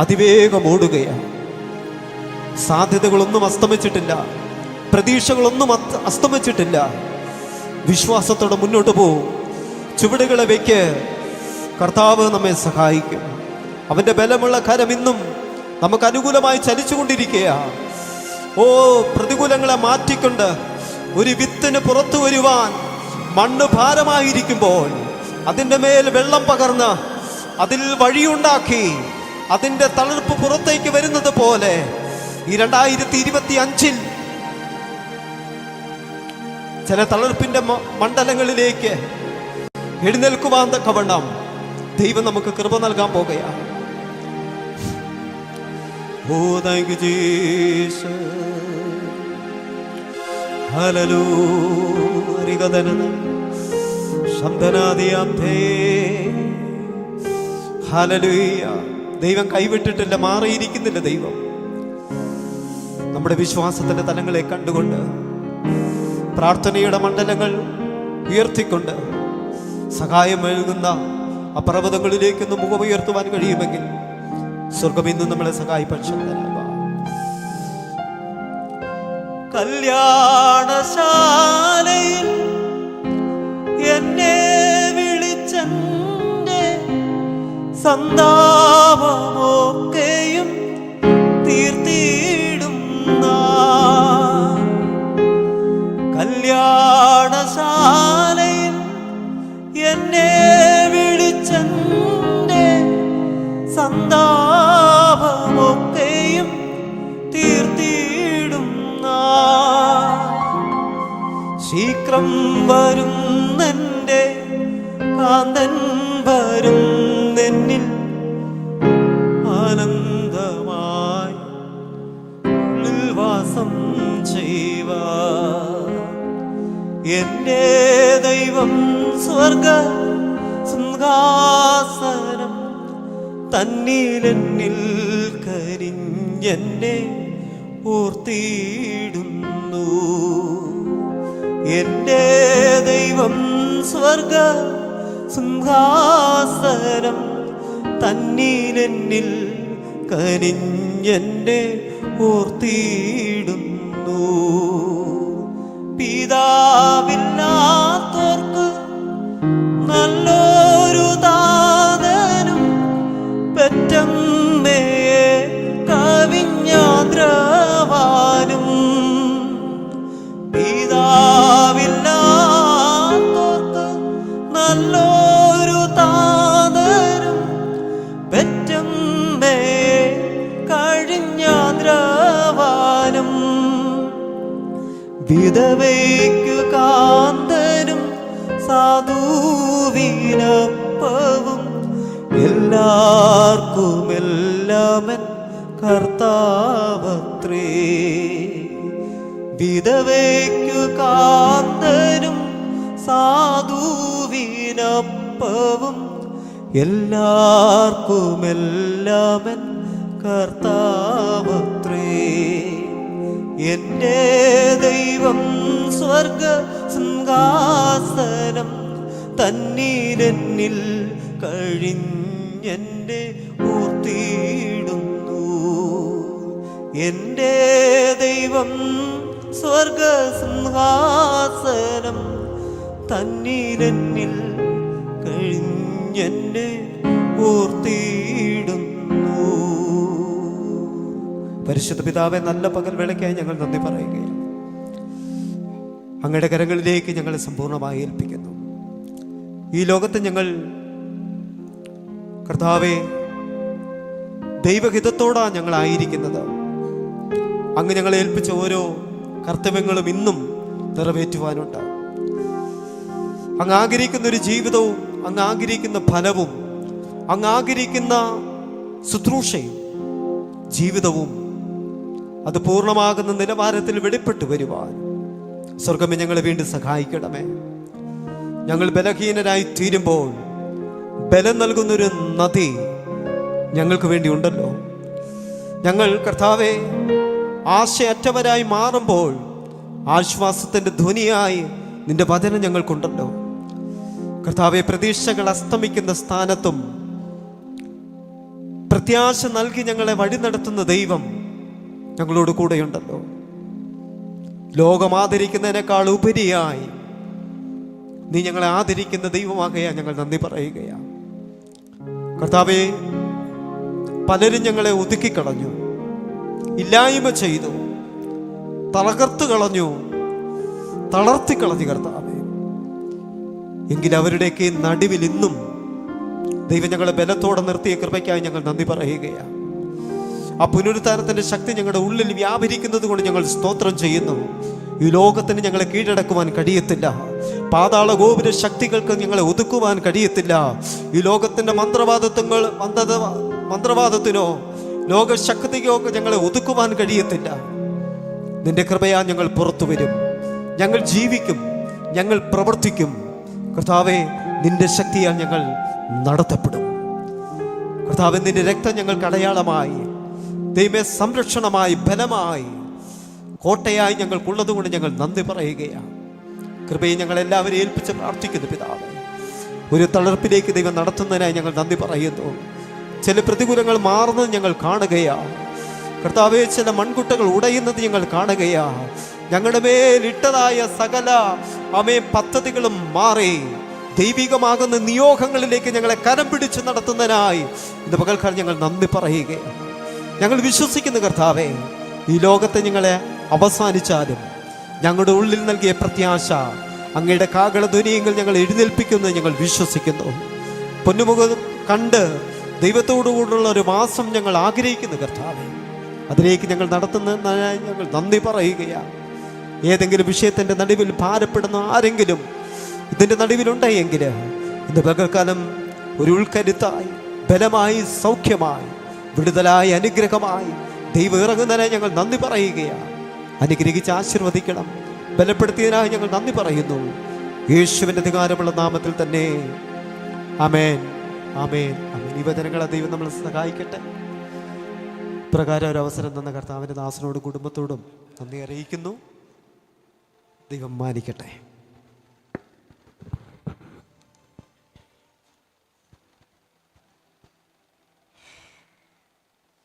അതിവേഗം ഓടുകയാണ്. സാധ്യതകളൊന്നും അസ്തമിച്ചിട്ടില്ല, പ്രതീക്ഷകളൊന്നും അസ്തമിച്ചിട്ടില്ല. വിശ്വാസത്തോടെ മുന്നോട്ട് പോകും, ചുവടുകളെ വയ്ക്ക്. കർത്താവ് നമ്മെ സഹായിക്കും. അവൻ്റെ ബലമുള്ള കരം ഇന്നും നമുക്ക് അനുകൂലമായി ചലിച്ചുകൊണ്ടിരിക്കുകയാണ്. പ്രതികൂലങ്ങളെ മാറ്റിക്കൊണ്ട് ഒരു വിത്തിന് പുറത്തു വരുവാൻ മണ്ണ് ഭാരമായിരിക്കുമ്പോൾ അതിൻ്റെ മേൽ വെള്ളം പകർന്ന് അതിൽ വഴിയുണ്ടാക്കി അതിൻ്റെ തളിർപ്പ് പുറത്തേക്ക് വരുന്നത് പോലെ ഈ 2025 ചില തളിർപ്പിന്റെ മണ്ഡലങ്ങളിലേക്ക് എഴുന്നേൽക്കുവാൻ തക്കവണ്ണം ദൈവം നമുക്ക് കൃപ നൽകാൻ പോകുകയാണ്. Thank you, Jesus. Hallelujah. Hallelujah. ദൈവം കൈവിട്ടിട്ടില്ല, മാറിയിരിക്കുന്നില്ല. ദൈവം നമ്മുടെ വിശ്വാസത്തിന്റെ തലങ്ങളെ കണ്ടുകൊണ്ട് പ്രാർത്ഥനയുടെ മണ്ഡലങ്ങൾ ഉയർത്തിക്കൊണ്ട് സഹായം നൽകുന്ന ആ പർവ്വതങ്ങളിലേക്കൊന്ന് മുഖമുയർത്തുവാൻ കഴിയുമെങ്കിൽ സ്വർഗം ഇന്നും നമ്മളെ സഹായിപ്പക്ഷം കല്യാണശാലയിൽ എന്നെ വിളിച്ചെന്റെ സന്താപമൊക്കെയും തീർത്തിടുന്ന കല്യാണശാലയിൽ എന്നെ വിളിച്ചെന്റെ സന്താപമൊക്കെയും തീർത്തിടുന്ന ശീഘ്രം വരുന്നെന്റെ കാന്തൻ വരുന്നെന്നിൽ ആനന്ദമായി വാസം ചെയ്വ എന്റെ ദൈവം സ്വർഗ സിംഹാസനം തന്നിലെന്നിൽ കരിഞ്ഞെന്നെ ഓർത്തിടുന്നു. എന്റെ ദൈവം സ്വർഗ സിംഹാസനം തന്നിലെന്നിൽ കരിഞ്ഞെന്നെ ഓർത്തിടുന്നു. പിതാവില്ലാത്തോർക്ക് നല്ലൊരു താതനും പെറ്റമ്മയെ കവിഞ്ഞാദ്രവാനും പിതാവില്ലാത്തോർക്ക് നല്ലൊരു താതനും പെറ്റമ്മയെ കഴിഞ്ഞാദ്രവാനും വിധവയ്ക്കു കാന്തനും സാധുവിനപ്പവും എല്ലാവർക്കുമെല്ലാമൻ കർത്താവത്രേ. വിധവയ്ക്കു കാന്തനും സാധുവിനപ്പവും എല്ലാവർക്കുമെല്ലാമൻ കർത്താവത്രേ. എന്റെ ദൈവം സ്വർഗ സിംഹാസനം തന്നിലെന്നിൽ കഴിഞ്ഞെന്റെ ഓർത്തിടുന്നു. എന്റെ ദൈവം സ്വർഗ സിംഹാസനം തന്നിലെന്നിൽ കഴിഞ്ഞെന്നെ ഓർത്തിടുന്നു. പരിശുദ്ധ പിതാവേ, നല്ല പകൽ വേളയ്ക്കായി ഞങ്ങൾ നന്ദി പറയുകയാണ്. അങ്ങയുടെ കരങ്ങളിലേക്ക് ഞങ്ങളെ സമ്പൂർണ്ണമായി ഏൽപ്പിക്കുന്നു. ഈ ലോകത്ത് ഞങ്ങൾ കർത്താവേ ദൈവഹിതത്തോടാണ് ഞങ്ങളായിരിക്കുന്നത്. അങ്ങ് ഞങ്ങളെ ഏൽപ്പിച്ച ഓരോ കർത്തവ്യങ്ങളും ഇന്നും നിറവേറ്റുവാനുണ്ട്. അങ്ങ് ആഗ്രഹിക്കുന്ന ഒരു ജീവിതവും അങ്ങ് ആഗ്രഹിക്കുന്ന ഫലവും അങ്ങ് ആഗ്രഹിക്കുന്ന ശുശ്രൂഷയും ജീവിതവും അത് പൂർണ്ണമാകുന്ന നിലവാരത്തിൽ വെളിപ്പെട്ടു വരുവാൻ സ്വർഗമേ, ഞങ്ങളെ വീണ്ടും സഹായിക്കണമേ. ഞങ്ങൾ ബലഹീനരായി തീരുമ്പോൾ ബലം നൽകുന്നൊരു നദി ഞങ്ങൾക്ക് വേണ്ടി ഉണ്ടല്ലോ. ഞങ്ങൾ കർത്താവെ ആശയറ്റവരായി മാറുമ്പോൾ ആശ്വാസത്തിൻ്റെ ധ്വനിയായി നിന്റെ വചനം ഞങ്ങൾക്കുണ്ടല്ലോ. കർത്താവെ, പ്രതീക്ഷകൾ അസ്തമിക്കുന്ന സ്ഥാനത്തും പ്രത്യാശ നൽകി ഞങ്ങളെ വഴി നടത്തുന്ന ദൈവം ഞങ്ങളോട് കൂടെയുണ്ടല്ലോ. ലോകം ആദരിക്കുന്നതിനേക്കാൾ ഉപരിയായി നീ ഞങ്ങളെ ആദരിക്കുന്ന ദൈവമാകയാ ഞങ്ങൾ നന്ദി പറയുകയാണ്. കർത്താവേ, പലരും ഞങ്ങളെ ഒതുക്കിക്കളഞ്ഞു, ഇല്ലായ്മ ചെയ്തു, തളർത്ത് കളഞ്ഞു, തളർത്തിക്കളഞ്ഞു കർത്താവേ. എങ്കിലും അവരുടെയൊക്കെ നടുവിൽ ഇന്നും ദൈവം ഞങ്ങളെ ബലത്തോടെ നിർത്തിയ കൃപയ്ക്കായി ഞങ്ങൾ നന്ദി പറയുകയാണ്. ആ പുനരുദ്ധാനത്തിന്റെ ശക്തി ഞങ്ങളുടെ ഉള്ളിൽ വ്യാപരിക്കുന്നത് കൊണ്ട് ഞങ്ങൾ സ്തോത്രം ചെയ്യുന്നു. ഈ ലോകത്തിന് ഞങ്ങളെ കീഴടക്കുവാൻ കഴിയത്തില്ല. പാതാള ഗോപുര ശക്തികൾക്ക് ഞങ്ങളെ ഒതുക്കുവാൻ കഴിയത്തില്ല. ഈ ലോകത്തിന്റെ മന്ത്രവാദത്തിനോ ലോകശക്തിക്കോ ഒക്കെ ഞങ്ങളെ ഒതുക്കുവാൻ കഴിയത്തില്ല. നിന്റെ കൃപയാ ഞങ്ങൾ പുറത്തു വരും, ഞങ്ങൾ ജീവിക്കും, ഞങ്ങൾ പ്രവർത്തിക്കും. കർത്താവേ, നിന്റെ ശക്തിയാൽ ഞങ്ങൾ നടത്തപ്പെടും. കർത്താവേ, നിന്റെ രക്തം ഞങ്ങൾക്ക് അടയാളമായി, ദൈവമേ സംരക്ഷണമായി, ബലമായി, കോട്ടയായി ഞങ്ങൾക്കുള്ളത് കൊണ്ട് ഞങ്ങൾ നന്ദി പറയുകയാണ്. കൃപയെ ഞങ്ങൾ എല്ലാവരെയും ഏൽപ്പിച്ച് പ്രാർത്ഥിക്കുന്നു പിതാവേ. ഒരു തളർപ്പിലേക്ക് ദൈവം നടത്തുന്നതിനായി ഞങ്ങൾ നന്ദി പറയുന്നു. ചില പ്രതികൂലങ്ങൾ മാറുന്നത് ഞങ്ങൾ കാണുകയാണ് കർത്താവേ. ചില മൺകുട്ടകൾ ഉടയുന്നത് ഞങ്ങൾ കാണുകയാണ്. ഞങ്ങളുടെ മേലിട്ടതായ സകല പദ്ധതികളും മാറി ദൈവികമാകുന്ന നിയോഗങ്ങളിലേക്ക് ഞങ്ങളെ കരം പിടിച്ച് നടത്തുന്നതിനായി ഇന്ന് പകൽക്കാലം ഞങ്ങൾ നന്ദി പറയുകയാണ്. ഞങ്ങൾ വിശ്വസിക്കുന്നു കർത്താവേ, ഈ ലോകത്തെ ഞങ്ങളെ അവസാനിച്ചാലും ഞങ്ങളുടെ ഉള്ളിൽ നൽകിയ പ്രത്യാശ അങ്ങയുടെ കാഹളധ്വനിയെങ്കിൽ ഞങ്ങൾ എഴുന്നേൽപ്പിക്കുന്നത് ഞങ്ങൾ വിശ്വസിക്കുന്നു. പൊന്നുമുഖം കണ്ട് ദൈവത്തോടുകൂടുള്ള ഒരു മാസം ഞങ്ങൾ ആഗ്രഹിക്കുന്നു കർത്താവേ. അതിലേക്ക് ഞങ്ങൾ നടത്തുന്നതിനായി ഞങ്ങൾ നന്ദി പറയുകയാണ്. ഏതെങ്കിലും വിഷയത്തിൻ്റെ നടുവിൽ ഭാരപ്പെടുന്ന ആരെങ്കിലും ഇതിൻ്റെ നടുവിലുണ്ടെങ്കിൽ ഇന്ന് പകൽക്കാലം ഒരു ഉൾക്കരുത്തായി, ബലമായി, സൗഖ്യമായി, വിടുതലായി, അനുഗ്രഹമായി ദൈവം ഇറങ്ങുന്നതിനായി ഞങ്ങൾ നന്ദി പറയുകയാണ്. അനുഗ്രഹിച്ച് ആശീർവദിക്കണം. ബലപ്പെടുത്തിയതിനായി ഞങ്ങൾ നന്ദി പറയുന്നു. യേശുവിൻ്റെ അധികാരമുള്ള നാമത്തിൽ തന്നെ ആമേൻ, ആമേൻ, ആമേൻ. ഈ വചനങ്ങളെ ദൈവം നമ്മളെ സഹായിക്കട്ടെ. പ്രകാരം ഒരു അവസരം തന്ന കർത്താവിൻ്റെ ദാസനോടും കുടുംബത്തോടും നന്ദി അറിയിക്കുന്നു. ദൈവം മാനിക്കട്ടെ.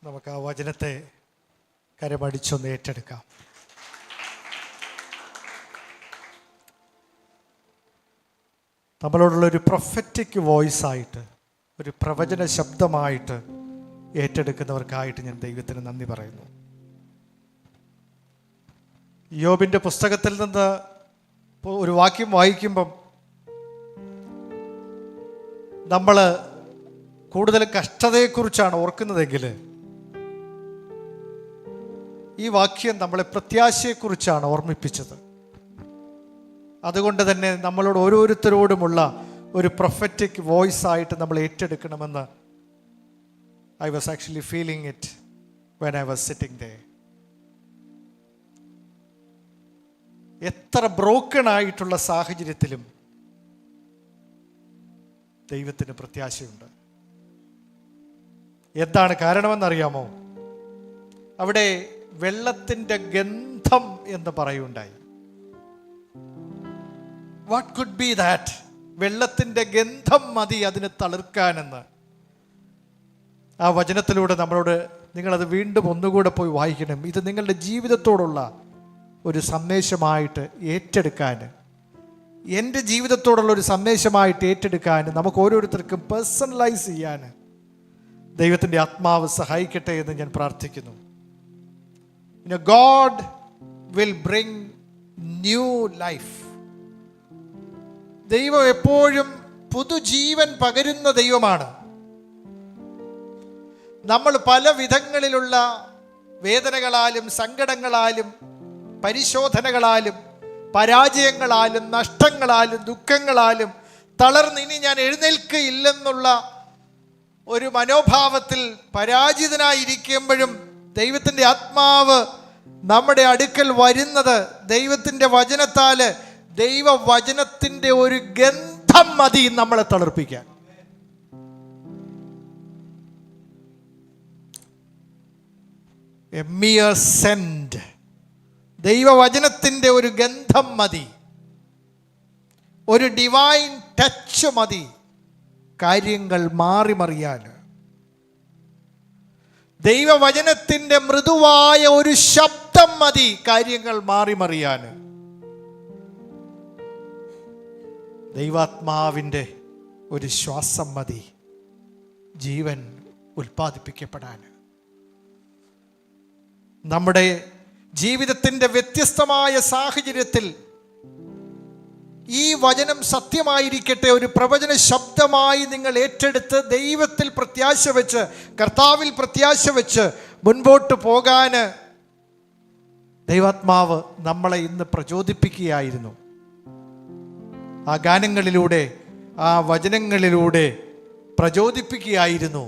നമുക്ക് ആ വചനത്തെ കരമടിച്ചൊന്ന് ഏറ്റെടുക്കാം. നമ്മളോടുള്ളൊരു പ്രൊഫറ്റിക് വോയിസ് ആയിട്ട്, ഒരു പ്രവചന ശബ്ദമായിട്ട് ഏറ്റെടുക്കുന്നവർക്കായിട്ട് ഞാൻ ദൈവത്തിന് നന്ദി പറയുന്നു. യോബിൻ്റെ പുസ്തകത്തിൽ നിന്ന് ഒരു വാക്യം വായിക്കുമ്പം നമ്മൾ കൂടുതൽ കഷ്ടതയെക്കുറിച്ചാണ് ഓർക്കുന്നതെങ്കിൽ ഈ വാക്യം നമ്മളെ പ്രത്യാശയെക്കുറിച്ചാണ് ഓർമ്മിപ്പിച്ചത്. അതുകൊണ്ട് തന്നെ നമ്മളോട് ഓരോരുത്തരോടുമുള്ള ഒരു പ്രൊഫറ്റിക് വോയിസ് ആയിട്ട് നമ്മൾ ഏറ്റെടുക്കണമെന്ന് I was actually feeling it when I was sitting there. എത്ര ബ്രോക്കൺ ആയിട്ടുള്ള സാഹചര്യത്തിലും ദൈവത്തിന് പ്രത്യാശയുണ്ട്. എന്താണ് കാരണമെന്നറിയാമോ? അവിടെ വെള്ളത്തിൻ്റെ ഗന്ധം എന്ന് പറയുണ്ടായി. What could be that? വെള്ളത്തിൻ്റെ ഗന്ധം മതി അതിന് തളിർക്കാനെന്ന് ആ വചനത്തിലൂടെ നമ്മളോട്, നിങ്ങളത് വീണ്ടും ഒന്നുകൂടെ പോയി വായിക്കണം. ഇത് നിങ്ങളുടെ ജീവിതത്തോടുള്ള ഒരു സന്ദേശമായിട്ട് ഏറ്റെടുക്കാൻ, എൻ്റെ ജീവിതത്തോടുള്ള ഒരു സന്ദേശമായിട്ട് ഏറ്റെടുക്കാൻ, നമുക്ക് ഓരോരുത്തർക്കും പേഴ്സണലൈസ് ചെയ്യാൻ ദൈവത്തിൻ്റെ ആത്മാവ് സഹായിക്കട്ടെ എന്ന് ഞാൻ പ്രാർത്ഥിക്കുന്നു. God will bring new life. ദൈവം എപ്പോഴും പുതുജീവൻ പകരുന്ന ദൈവമാണ്. നമ്മൾ പല വിധങ്ങളിലുള്ള വേദനകളാലും സങ്കടങ്ങളാലും പരിശോധനകളാലും പരാജയങ്ങളാലും നഷ്ടങ്ങളാലും ദുഃഖങ്ങളാലും തളർന്നിനി ഞാൻ എഴുന്നേൽക്കയില്ലെന്നുള്ള ഒരു മനോഭാവത്തിൽ പരാജിതനായിരിക്കുമ്പോഴും ദൈവത്തിൻ്റെ ആത്മാവ് നമ്മുടെ അടുക്കൽ വരുന്നത് ദൈവത്തിൻ്റെ വചനത്താൽ, ദൈവവചനത്തിൻ്റെ ഒരു ഗന്ധം മതി നമ്മളെ തളിർപ്പിക്കാൻ. എ മിയർ സെന്റ്, ദൈവവചനത്തിൻ്റെ ഒരു ഗന്ധം മതി, ഒരു ഡിവൈൻ ടച്ച് മതി കാര്യങ്ങൾ മാറിമറിയാൻ. ദൈവവചനത്തിൻ്റെ മൃദുവായ ഒരു ശബ്ദം മതി കാര്യങ്ങൾ മാറിമറിയാൻ. ദൈവാത്മാവിൻ്റെ ഒരു ശ്വാസം മതി ജീവൻ ഉൽപ്പാദിപ്പിക്കപ്പെടാൻ. നമ്മുടെ ജീവിതത്തിൻ്റെ വ്യത്യസ്തമായ സാഹചര്യത്തിൽ ഈ വചനം സത്യമായിരിക്കട്ടെ, ഒരു പ്രവചന ശബ്ദമായി നിങ്ങൾ ഏറ്റെടുത്ത് ദൈവത്തിൽ പ്രത്യാശ വെച്ച്, കർത്താവിൽ പ്രത്യാശ വെച്ച് മുൻപോട്ട് പോകാൻ ദൈവാത്മാവ് നമ്മളെ ഇന്ന് പ്രചോദിപ്പിക്കുകയായിരുന്നു. ആ ഗാനങ്ങളിലൂടെ, ആ വചനങ്ങളിലൂടെ പ്രചോദിപ്പിക്കുകയായിരുന്നു.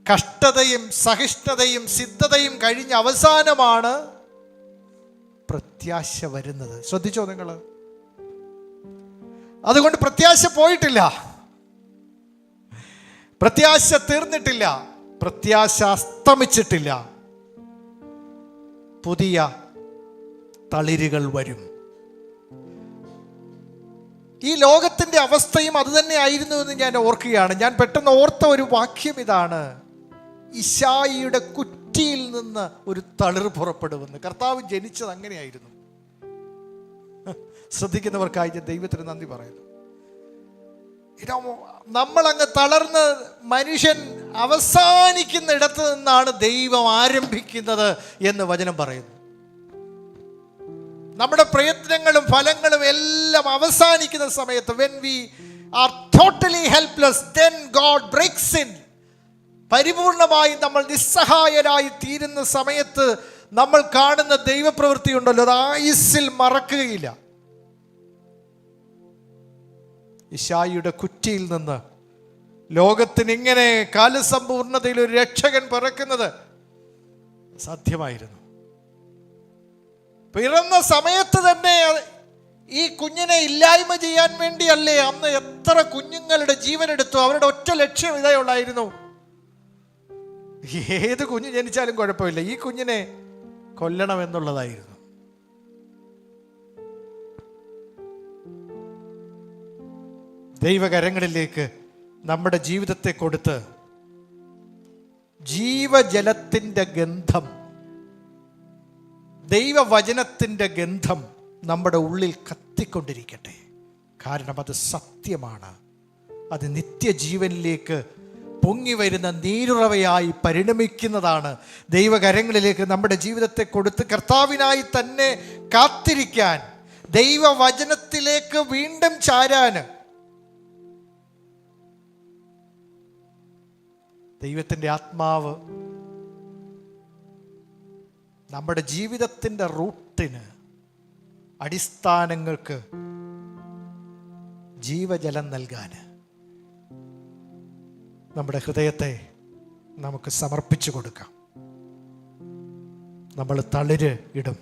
കഷ്ടതയും സഹിഷ്ണുതയും സിദ്ധതയും കഴിഞ്ഞ അവസാനമാണ് പ്രത്യാശ വരുന്നത്. ശ്രദ്ധിച്ചോ നിങ്ങൾ? അതുകൊണ്ട് പ്രത്യാശ പോയിട്ടില്ല, പ്രത്യാശ തീർന്നിട്ടില്ല, പ്രത്യാശ അസ്തമിച്ചിട്ടില്ല. പുതിയ തളിരുകൾ വരും. ഈ ലോകത്തിൻ്റെ അവസ്ഥയും അതുതന്നെ ആയിരുന്നു എന്ന് ഞാൻ ഓർക്കുകയാണ്. ഞാൻ പെട്ടെന്ന് ഓർത്ത ഒരു വാക്യം ഇതാണ്: ഇശായിയുടെ കുറ്റിയിൽ നിന്ന് ഒരു തളിർ പുറപ്പെടുമെന്ന്. കർത്താവ് ജനിച്ചത് അങ്ങനെയായിരുന്നു. ശ്രദ്ധിക്കുന്നവർക്കായി ഞാൻ ദൈവത്തിന് നന്ദി പറയുന്നു. നമ്മളങ്ങ് തളർന്ന് മനുഷ്യൻ അവസാനിക്കുന്ന ഇടത്ത് നിന്നാണ് ദൈവം ആരംഭിക്കുന്നത് എന്ന് വചനം പറയുന്നു. നമ്മുടെ പ്രയത്നങ്ങളും ഫലങ്ങളും എല്ലാം അവസാനിക്കുന്ന സമയത്ത്, when we are totally helpless, then God breaks in. പരിപൂർണമായി നമ്മൾ നിസ്സഹായരായി തീരുന്ന സമയത്ത് നമ്മൾ കാണുന്ന ദൈവപ്രവൃത്തി ഉണ്ടല്ലോ, അത് ആയുസ്സിൽ മറക്കുകയില്ല. ഇശായിയുടെ കുറ്റിയിൽ നിന്ന് ലോകത്തിന് ഇങ്ങനെ കാലസമ്പൂർണതയിൽ ഒരു രക്ഷകൻ പിറക്കുന്നത് സാധ്യമായിരുന്നു. പിറന്ന സമയത്ത് തന്നെ ഈ കുഞ്ഞിനെ ഇല്ലായ്മ ചെയ്യാൻ വേണ്ടിയല്ലേ അന്ന് എത്ര കുഞ്ഞുങ്ങളുടെ ജീവനെടുത്തു? അവരുടെ ഒറ്റ ലക്ഷ്യം ഇതേ ഉള്ളായിരുന്നു: ഏത് കുഞ്ഞ് ജനിച്ചാലും കുഴപ്പമില്ല, ഈ കുഞ്ഞിനെ കൊല്ലണം എന്നുള്ളതായിരുന്നു. ദൈവകരങ്ങളിലേക്ക് നമ്മുടെ ജീവിതത്തെ കൊടുത്ത് ജീവജലത്തിൻ്റെ ഗന്ധം, ദൈവവചനത്തിൻ്റെ ഗന്ധം നമ്മുടെ ഉള്ളിൽ കത്തിക്കൊണ്ടിരിക്കട്ടെ. കാരണം അത് സത്യമാണ്. അത് നിത്യജീവനിലേക്ക് പൊങ്ങി വരുന്ന നീരുറവയായി പരിണമിക്കുന്നതാണ്. ദൈവകരങ്ങളിലേക്ക് നമ്മുടെ ജീവിതത്തെ കൊടുത്ത് കർത്താവിനായി തന്നെ കാത്തിരിക്കാൻ, ദൈവവചനത്തിലേക്ക് വീണ്ടും ചാരാൻ. ദൈവത്തിൻ്റെ ആത്മാവ് നമ്മുടെ ജീവിതത്തിൻ്റെ റൂട്ടിന്, അടിസ്ഥാനങ്ങൾക്ക് ജീവജലം നൽകാൻ നമ്മുടെ ഹൃദയത്തെ നമുക്ക് സമർപ്പിച്ചു കൊടുക്കാം. നമ്മൾ തളിര് ഇടും.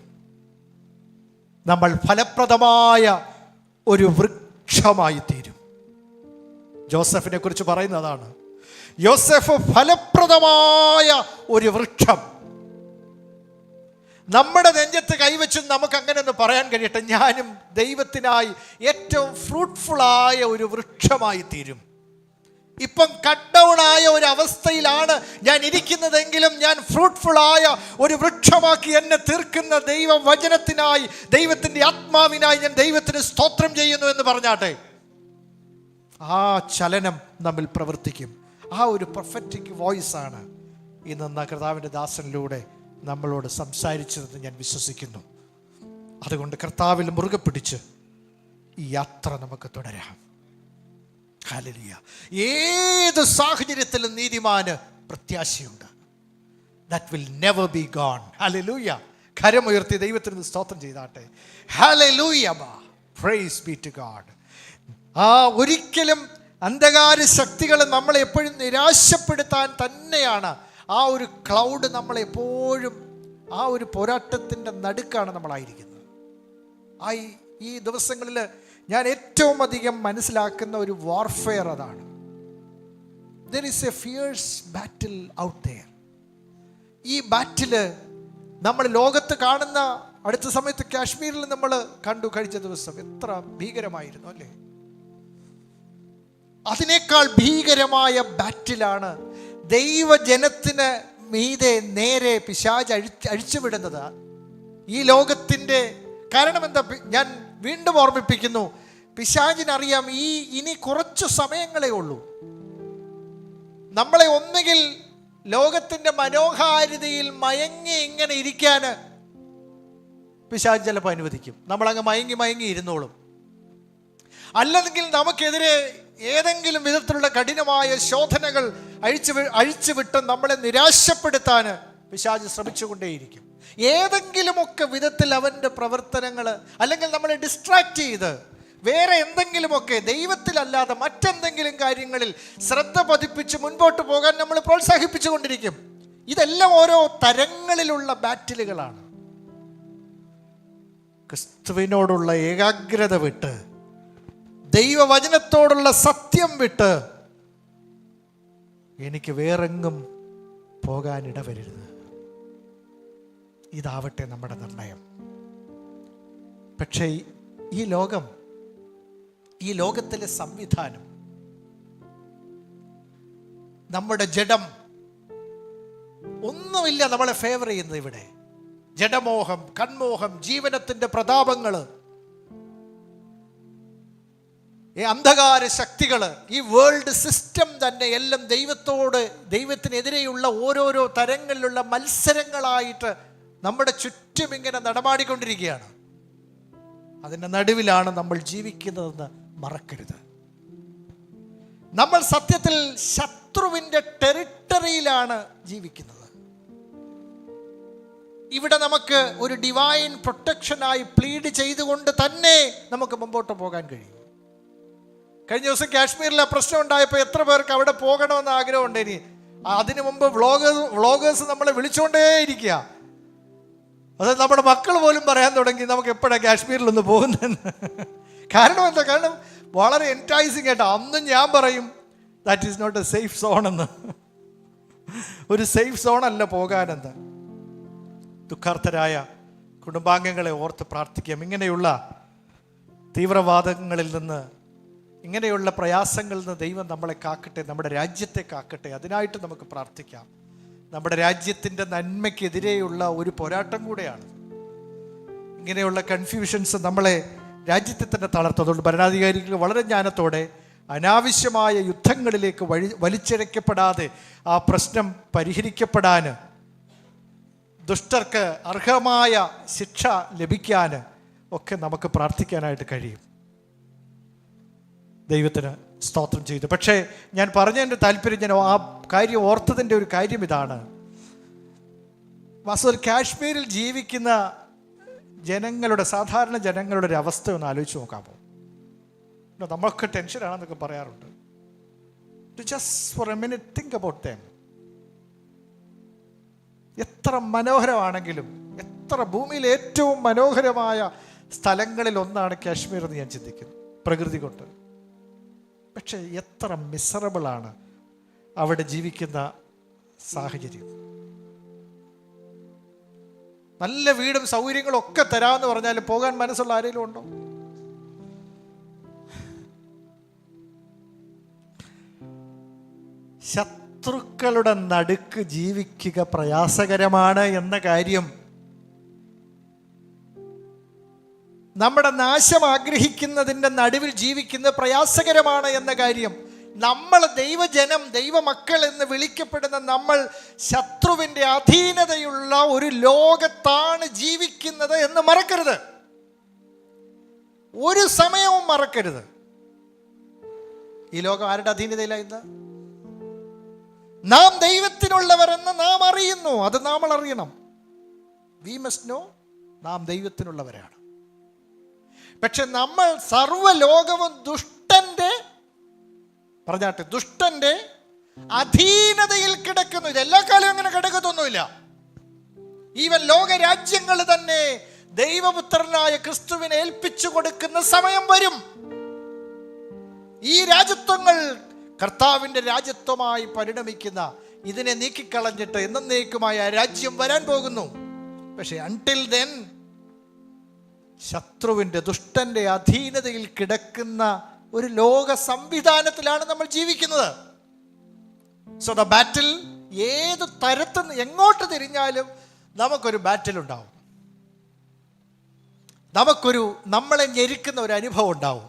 നമ്മൾ ഫലപ്രദമായ ഒരു വൃക്ഷമായി തീരും. ജോസഫിനെ കുറിച്ച് പറയുന്നതാണ്. യോസെഫ് ഫലപ്രദമായ ഒരു വൃക്ഷം. നമ്മുടെ നെഞ്ചത്ത് കൈവച്ചും നമുക്ക് അങ്ങനെ ഒന്ന് പറയാൻ കഴിയട്ടെ: ഞാനും ദൈവത്തിനായി ഏറ്റവും ഫ്രൂട്ട്ഫുള്ളായ ഒരു വൃക്ഷമായി തീരും. ഇപ്പം കട്ട് ഡൗൺ ആയ ഒരു അവസ്ഥയിലാണ് ഞാൻ ഇരിക്കുന്നതെങ്കിലും ഞാൻ ഫ്രൂട്ട്ഫുള്ളായ ഒരു വൃക്ഷമാക്കി എന്നെ തീർക്കുന്ന ദൈവവചനത്തിനായി, ദൈവത്തിൻ്റെ ആത്മാവിനായി ഞാൻ ദൈവത്തിന് സ്തോത്രം ചെയ്യുന്നു എന്ന് പറഞ്ഞാട്ടെ. ആ ചലനം നമ്മിൽ പ്രവർത്തിക്കും. ആ ഒരു പ്രൊഫറ്റിക് വോയിസാണ് ഇന്ന് കർത്താവിൻ്റെ ദാസനിലൂടെ നമ്മളോട് സംസാരിച്ചതെന്ന് ഞാൻ വിശ്വസിക്കുന്നു. അതുകൊണ്ട് കർത്താവിൽ മുറുകെ പിടിച്ച് ഈ യാത്ര നമുക്ക് തുടരാം. ഹല്ലേലൂയ. ഏത് സാഹചര്യത്തിലും നീതിമാന് പ്രത്യാശയുണ്ട്. That will never be gone. Hallelujah. കരമുയർത്തി ദൈവത്തിന് സ്തോത്രം ചെയ്താട്ടെ. Hallelujah. Praise be to God. ഒരിക്കലും അന്ധകാര ശക്തികൾ നമ്മളെ എപ്പോഴും നിരാശപ്പെടുത്താൻ തന്നെയാണ് ആ ഒരു ക്ലൗഡ് നമ്മളെപ്പോഴും ആ ഒരു പോരാട്ടത്തിൻ്റെ നടുക്കാണ് നമ്മളായിരിക്കുന്നത്. ഈ ദിവസങ്ങളിൽ ഞാൻ ഏറ്റവും അധികം മനസ്സിലാക്കുന്ന ഒരു വാർഫെയർ അതാണ്. There is a fierce battle out there. ഈ ബാറ്റില് നമ്മൾ ലോകത്ത് കാണുന്ന, അടുത്ത സമയത്ത് കാശ്മീരിൽ നമ്മൾ കണ്ടു കഴിഞ്ഞ ദിവസം, എത്ര ഭീകരമായിരുന്നു അല്ലേ? അതിനേക്കാൾ ഭീകരമായ ബാറ്റിലാണ് ദൈവജനത്തിന് മീതെ നേരെ പിശാച് അഴിച്ചുവിടുന്നത്. ഈ ലോകത്തിൻ്റെ കാരണം എന്താ? ഞാൻ വീണ്ടും ഓർമ്മിപ്പിക്കുന്നു, പിശാചിനറിയാം ഇനി കുറച്ച് സമയങ്ങളേ ഉള്ളൂ. നമ്മളെ ഒന്നുകിൽ ലോകത്തിൻ്റെ മനോഹാരിതയിൽ മയങ്ങി ഇങ്ങനെ ഇരിക്കാൻ പിശാച് ചിലപ്പോൾ അനുവദിക്കും, നമ്മളങ്ങ് മയങ്ങി ഇരുന്നോളും. അല്ലെങ്കിൽ നമുക്കെതിരെ ഏതെങ്കിലും വിധത്തിലുള്ള കഠിനമായ ശോധനകൾ അഴിച്ചുവിട്ട് നമ്മളെ നിരാശപ്പെടുത്താൻ പിശാച് ശ്രമിച്ചുകൊണ്ടേയിരിക്കും. ഏതെങ്കിലുമൊക്കെ വിധത്തിൽ അവൻ്റെ പ്രവർത്തനങ്ങൾ, അല്ലെങ്കിൽ നമ്മളെ ഡിസ്ട്രാക്റ്റ് ചെയ്ത് വേറെ എന്തെങ്കിലുമൊക്കെ ദൈവത്തിലല്ലാതെ മറ്റെന്തെങ്കിലും കാര്യങ്ങളിൽ ശ്രദ്ധ പതിപ്പിച്ച് മുൻപോട്ട് പോകാൻ നമ്മൾ പ്രോത്സാഹിപ്പിച്ചുകൊണ്ടിരിക്കും. ഇതെല്ലാം ഓരോ തരങ്ങളിലുള്ള ബാറ്റിലുകളാണ്. ക്രിസ്തുവിനോടുള്ള ഏകാഗ്രത വിട്ട്, ദൈവവചനത്തോടുള്ള സത്യം വിട്ട് എനിക്ക് വേറെങ്ങും പോകാനിടവരരുത്. ഇതാവട്ടെ നമ്മുടെ നിർണയം. പക്ഷേ ഈ ലോകത്തിലെ സംവിധാനം, നമ്മുടെ ജഡം ഒന്നുമില്ല നമ്മളെ ഫേവർ ചെയ്യുന്നത്. ഇവിടെ ജഡമോഹം, കൺമോഹം, ജീവനത്തിൻ്റെ പ്രതാപങ്ങൾ, ഈ അന്ധകാര ശക്തികൾ, ഈ വേൾഡ് സിസ്റ്റം തന്നെ എല്ലാം ദൈവത്തിനെതിരെയുള്ള ഓരോരോ തരങ്ങളിലുള്ള മത്സരങ്ങളായിട്ട് നമ്മുടെ ചുറ്റും ഇങ്ങനെ നടമാടിക്കൊണ്ടിരിക്കുകയാണ്. അതിൻ്റെ നടുവിലാണ് നമ്മൾ ജീവിക്കുന്നതെന്ന് മറക്കരുത്. നമ്മൾ സത്യത്തിൽ ശത്രുവിൻ്റെ ടെറിട്ടറിയിലാണ് ജീവിക്കുന്നത്. ഇവിടെ നമുക്ക് ഒരു ഡിവൈൻ പ്രൊട്ടക്ഷനായി പ്ലീഡ് ചെയ്തുകൊണ്ട് തന്നെ നമുക്ക് മുമ്പോട്ട് പോകാൻ കഴിയും. കഴിഞ്ഞ ദിവസം കാശ്മീരിലെ പ്രശ്നം ഉണ്ടായപ്പോൾ എത്ര പേർക്ക് അവിടെ പോകണമെന്ന് ആഗ്രഹമുണ്ട്. ഇനി അതിനു മുമ്പ് വ്ളോഗേഴ്സ് നമ്മളെ വിളിച്ചുകൊണ്ടേയിരിക്കുക. അത് നമ്മുടെ മക്കൾ പോലും പറയാൻ തുടങ്ങി നമുക്ക് എപ്പോഴാണ് കാശ്മീരിലൊന്ന് പോകുന്നതെന്ന്. കാരണം എന്താ? കാരണം വളരെ എൻറ്റൈസിങ് ആയിട്ട്. അന്നും ഞാൻ പറയും that is not a safe zone എന്ന്. ഒരു സേഫ് സോൺ അല്ല പോകാനെന്ന്. ദുഃഖാർത്ഥരായ കുടുംബാംഗങ്ങളെ ഓർത്ത് പ്രാർത്ഥിക്കാം. ഇങ്ങനെയുള്ള തീവ്രവാദങ്ങളിൽ നിന്ന്, ഇങ്ങനെയുള്ള പ്രയാസങ്ങളിൽ നിന്ന് ദൈവം നമ്മളെ കാക്കട്ടെ, നമ്മുടെ രാജ്യത്തെ കാക്കട്ടെ. അതിനായിട്ട് നമുക്ക് പ്രാർത്ഥിക്കാം. നമ്മുടെ രാജ്യത്തിൻ്റെ നന്മയ്ക്കെതിരെയുള്ള ഒരു പോരാട്ടം കൂടെയാണ്. ഇങ്ങനെയുള്ള കൺഫ്യൂഷൻസ് നമ്മളെ രാജ്യത്തെ തന്നെ തളർത്തും. അതുകൊണ്ട് ഭരണാധികാരികൾ വളരെ ജ്ഞാനത്തോടെ അനാവശ്യമായ യുദ്ധങ്ങളിലേക്ക് വലിച്ചിഴക്കപ്പെടാതെ ആ പ്രശ്നം പരിഹരിക്കപ്പെടാൻ, ദുഷ്ടർക്ക് അർഹമായ ശിക്ഷ ലഭിക്കാൻ ഒക്കെ നമുക്ക് പ്രാർത്ഥിക്കാനായിട്ട് കഴിയും. ദൈവത്തിന് സ്തോത്രം ചെയ്തു. പക്ഷേ ഞാൻ പറഞ്ഞതിൻ്റെ താല്പര്യം, ഞാൻ ആ കാര്യം ഓർത്തതിൻ്റെ ഒരു കാര്യം ഇതാണ്. വാസ്തവത്തിൽ കാശ്മീരിൽ ജീവിക്കുന്ന ജനങ്ങളുടെ, സാധാരണ ജനങ്ങളുടെ ഒരു അവസ്ഥ ഒന്ന് ആലോചിച്ച് നോക്കാമോ? നമ്മൾക്ക് ടെൻഷനാണെന്നൊക്കെ പറയാറുണ്ട്. Just for A minute think about them. എത്ര മനോഹരമാണെങ്കിലും, എത്ര ഭൂമിയിലെ ഏറ്റവും മനോഹരമായ സ്ഥലങ്ങളിൽ ഒന്നാണ് കാശ്മീർ എന്ന് ഞാൻ ചിന്തിക്കുന്നു, പ്രകൃതി കൊണ്ട്. പക്ഷെ എത്ര മിസറബിളാണ് അവിടെ ജീവിക്കുന്ന സാഹചര്യം. നല്ല വീടും സൗകര്യങ്ങളും ഒക്കെ തരാമെന്ന് പറഞ്ഞാലും പോകാൻ മനസ്സുള്ള ആരെങ്കിലും ഉണ്ടോ? ശത്രുക്കളുടെ നടുക്ക് ജീവിക്കുക പ്രയാസകരമാണ് എന്ന കാര്യം, നമ്മുടെ നാശം ആഗ്രഹിക്കുന്നതിൻ്റെ നടുവിൽ ജീവിക്കുന്നത് പ്രയാസകരമാണ് എന്ന കാര്യം, നമ്മൾ ദൈവജനം, ദൈവമക്കൾ എന്ന് വിളിക്കപ്പെടുന്ന നമ്മൾ ശത്രുവിൻ്റെ അധീനതയുള്ള ഒരു ലോകത്താണ് ജീവിക്കുന്നത് എന്ന് മറക്കരുത്. ഒരു സമയവും മറക്കരുത്. ഈ ലോകം ആരുടെ അധീനതയിലാണ് ഇന്ന്? നാം ദൈവത്തിനുള്ളവരെന്ന് നാം അറിയുന്നു. അത് നമ്മൾ അറിയണം. വി മസ്റ്റ് നോ, നാം ദൈവത്തിനുള്ളവരാണ്. പക്ഷെ നമ്മൾ സർവ്വലോകവും ദുഷ്ടന്റെ അധീനതയിൽ കിടക്കുന്നു. ഇത് എല്ലാ കാലവും അങ്ങനെ കിടക്കത്തൊന്നുമില്ല. ഈവൻ ലോകരാജ്യങ്ങൾ തന്നെ ദൈവപുത്രനായ ക്രിസ്തുവിനെ ഏൽപ്പിച്ചു കൊടുക്കുന്ന സമയം വരും. ഈ രാജ്യത്വങ്ങൾ കർത്താവിൻ്റെ രാജ്യത്വമായി പരിണമിക്കുന്ന, ഇതിനെ നീക്കിക്കളഞ്ഞിട്ട് എന്നേക്കുമായ രാജ്യം വരാൻ പോകുന്നു. പക്ഷെ അൺടിൽ ദെൻ ശത്രുവിൻ്റെ, ദുഷ്ടന്റെ അധീനതയിൽ കിടക്കുന്ന ഒരു ലോക സംവിധാനത്തിലാണ് നമ്മൾ ജീവിക്കുന്നത്. സോ ദ ബാറ്റിൽ, ഏത് തരത്തിൽ എങ്ങോട്ട് തിരിഞ്ഞാലും നമുക്കൊരു ബാറ്റിൽ ഉണ്ടാവും. നമ്മളെ ഞെരുക്കുന്ന ഒരു അനുഭവം ഉണ്ടാവും.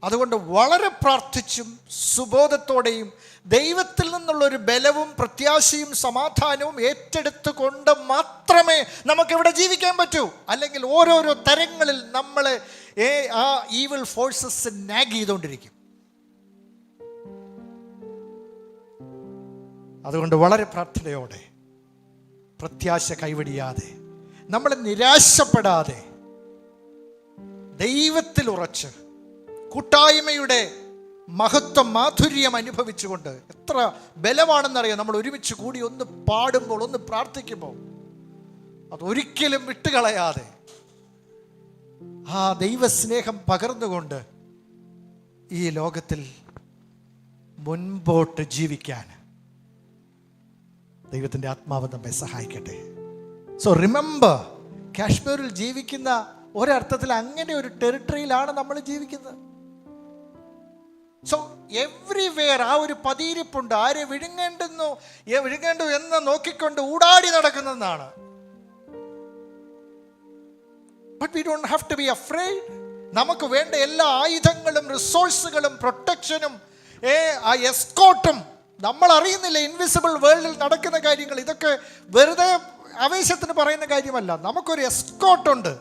അതുകൊണ്ട് വളരെ പ്രാർത്ഥിച്ചും സുബോധത്തോടെയും ദൈവത്തിൽ നിന്നുള്ളൊരു ബലവും പ്രത്യാശയും സമാധാനവും ഏറ്റെടുത്തുകൊണ്ട് മാത്രമേ നമുക്കിവിടെ ജീവിക്കാൻ പറ്റൂ. അല്ലെങ്കിൽ ഓരോരോ തരങ്ങളിൽ നമ്മളെ ആ ഈവിൾ ഫോഴ്സസ് നാഗ് ചെയ്തുകൊണ്ടിരിക്കും. അതുകൊണ്ട് വളരെ പ്രാർത്ഥനയോടെ, പ്രത്യാശ കൈവടിയാതെ, നമ്മൾ നിരാശപ്പെടാതെ, ദൈവത്തിൽ ഉറച്ച്, കൂട്ടായ്മയുടെ മഹത്വം, മാധുര്യം അനുഭവിച്ചുകൊണ്ട്, എത്ര ബലമാണെന്നറിയാം നമ്മൾ ഒരുമിച്ച് കൂടി ഒന്ന് പാടുമ്പോൾ, ഒന്ന് പ്രാർത്ഥിക്കുമ്പോൾ, അതൊരിക്കലും വിട്ടുകളയാതെ ആ ദൈവസ്നേഹം പകർന്നുകൊണ്ട് ഈ ലോകത്തിൽ മുൻപോട്ട് ജീവിക്കാൻ ദൈവത്തിൻ്റെ ആത്മാവ് നമ്മെ സഹായിക്കട്ടെ. സോ റിമെമ്പർ, കാശ്മീരിൽ ജീവിക്കുന്ന ഒരർത്ഥത്തിൽ അങ്ങനെ ഒരു ടെറിട്ടറിയിലാണ് നമ്മൾ ജീവിക്കുന്നത്. സോ എവ്രിവെയർ ആ ഒരു പതിയിരിപ്പുണ്ട്. ആരെ വിഴുങ്ങേണ്ടു എന്ന് നോക്കിക്കൊണ്ട് ഊടാടി നടക്കുന്നതാണ്. But we don't have to be afraid. നമുക്ക് വേണ്ട എല്ലാ ആയുധങ്ങളും റിസോഴ്സുകളും പ്രൊട്ടക്ഷനും ആ എസ്കോട്ടും നമ്മൾ അറിയുന്നില്ല. ഇൻവിസിബിൾ വേൾഡിൽ നടക്കുന്ന കാര്യങ്ങൾ ഇതൊക്കെ വെറുതെ ആവേശത്തിന് പറയുന്ന കാര്യമല്ല. നമുക്കൊരു എസ്കോട്ടുണ്ട്.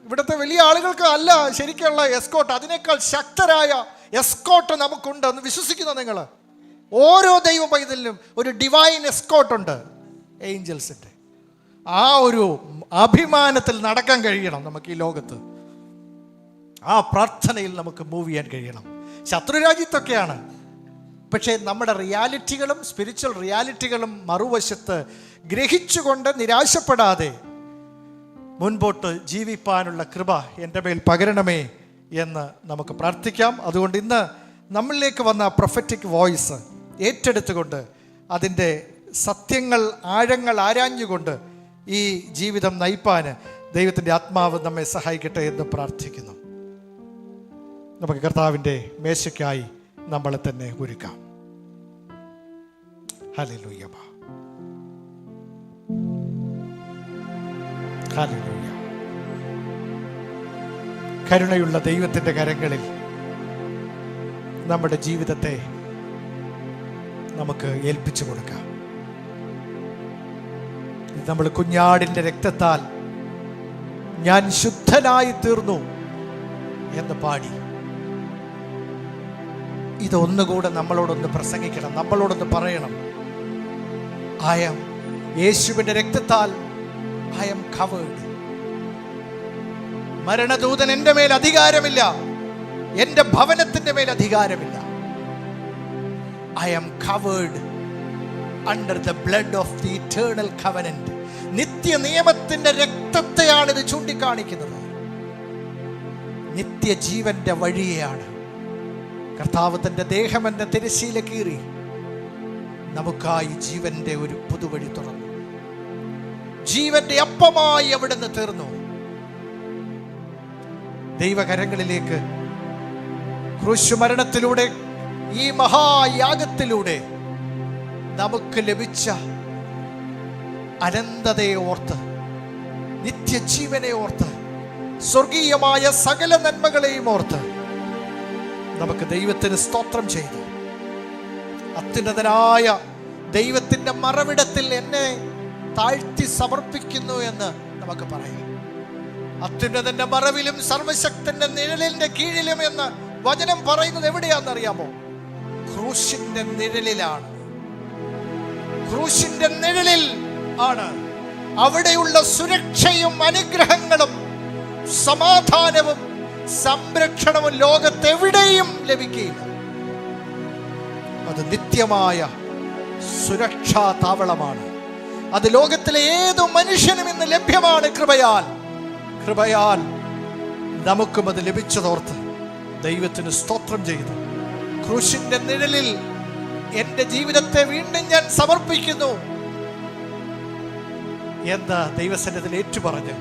ഇവിടുത്തെ വലിയ ആളുകൾക്ക് അല്ല ശരിക്കുള്ള എസ്കോട്ട്, അതിനേക്കാൾ ശക്തരായ എസ്കോട്ട് നമുക്കുണ്ട് എന്ന് വിശ്വസിക്കുന്ന നിങ്ങൾ. ഓരോ ദൈവ പൈതലിനും ഒരു ഡിവൈൻ എസ്കോട്ടുണ്ട്, ഏഞ്ചൽസിൻ്റെ. ആ ഒരു അഭിമാനത്തിൽ നടക്കാൻ കഴിയണം നമുക്ക് ഈ ലോകത്ത്. ആ പ്രാർത്ഥനയിൽ നമുക്ക് മൂവ് ചെയ്യാൻ കഴിയണം. ശത്രുരാജ്യത്തൊക്കെയാണ്, പക്ഷേ നമ്മുടെ റിയാലിറ്റികളും സ്പിരിച്വൽ റിയാലിറ്റികളും മറുവശത്ത് ഗ്രഹിച്ചുകൊണ്ട് നിരാശപ്പെടാതെ മുൻപോട്ട് ജീവിപ്പാനുള്ള കൃപ എൻ്റെ മേൽ പകരണമേ എന്ന് നമുക്ക് പ്രാർത്ഥിക്കാം. അതുകൊണ്ട് ഇന്ന് നമ്മളിലേക്ക് വന്ന പ്രൊഫറ്റിക് വോയിസ് ഏറ്റെടുത്തുകൊണ്ട് അതിൻ്റെ സത്യങ്ങൾ, ആഴങ്ങൾ ആരാഞ്ഞുകൊണ്ട് ഈ ജീവിതം നയിപ്പാൻ ദൈവത്തിൻ്റെ ആത്മാവ് നമ്മെ സഹായിക്കട്ടെ എന്ന് പ്രാർത്ഥിക്കുന്നു. നമുക്ക് കർത്താവിൻ്റെ മേശയ്ക്കായി നമ്മളെ തന്നെ ഒരുക്കാം. Hallelujah, hallelujah. കരുണയുള്ള ദൈവത്തിൻ്റെ കരങ്ങളിൽ നമ്മുടെ ജീവിതത്തെ നമുക്ക് ഏൽപ്പിച്ചു കൊടുക്കാം. നമ്മൾ കുഞ്ഞാടിൻ്റെ രക്തത്താൽ ഞാൻ ശുദ്ധനായി തീർന്നു എന്ന് പാടി ഇതൊന്നുകൂടെ നമ്മളോടൊന്ന് പ്രസംഗിക്കണം, നമ്മളോടൊന്ന് പറയണം. യേശുവിൻ്റെ രക്തത്താൽ I am covered. മരണദൂതൻ എൻ്റെ മേൽ അധികാരമില്ല, എൻ്റെ ഭവനത്തിൻ്റെ മേൽ അധികാരമില്ല. I am covered under the blood of the eternal covenant. നിത്യ നിയമത്തിൻ്റെ രക്തത്തെയാണ് ഇത് ചൂണ്ടിക്കാണിക്കുന്നത്. നിത്യജീവന്റെ വഴിയാണ്. കർത്താവ് തൻ്റെ ദേഹം എന്ന തിരശ്ശീല കീറി നമുക്കായി ജീവന്റെ ഒരു പുതുവഴി തുറന്നു. ജീവന്റെ അപ്പമായി അവിടുന്ന് തീർന്നു. ദൈവകരങ്ങളിലേക്ക് ക്രൂശുമരണത്തിലൂടെ, ഈ മഹായാഗത്തിലൂടെ നമുക്ക് ലഭിച്ച അനന്തതയെ ഓർത്ത്, നിത്യജീവനെ ഓർത്ത്, സ്വർഗീയമായ സകല നന്മകളെയും ഓർത്ത് നമുക്ക് ദൈവത്തിന് സ്തോത്രം ചെയ്ത്, അത്യുന്നതനായ ദൈവത്തിൻ്റെ മറവിടത്തിൽ എന്നെ താഴ്ത്തി സമർപ്പിക്കുന്നു എന്ന് നമുക്ക് പറയാം. അത്യുന്നതന്റെ മറവിലും സർവശക്തന്റെ നിഴലിന്റെ കീഴിലും എന്ന് വചനം പറയുന്നത് എവിടെയാണെന്നറിയാമോ? ക്രൂശിന്റെ നിഴലിലാണ്. ക്രൂശിന്റെ നിഴലിൽ ആണ്. അവിടെയുള്ള സുരക്ഷയും അനുഗ്രഹങ്ങളും സമാധാനവും സംരക്ഷണവും ലോകത്തെവിടെയും ലഭിക്കില്ല. അത് നിത്യമായ സുരക്ഷാ താവളമാണ്. അത് ലോകത്തിലെ ഏതു മനുഷ്യനും ഇന്ന് ലഭ്യമാണ്. കൃപയാൽ നമുക്കും അത് ലഭിച്ചതോർത്ത് ദൈവത്തിന് സ്തോത്രം ചെയ്തു. ക്രൂശിന്റെ നിഴലിൽ എൻ്റെ ജീവിതത്തെ വീണ്ടും ഞാൻ സമർപ്പിക്കുന്നു എന്ന് ദൈവസന്നിധിയിൽ ഏറ്റുപറഞ്ഞ്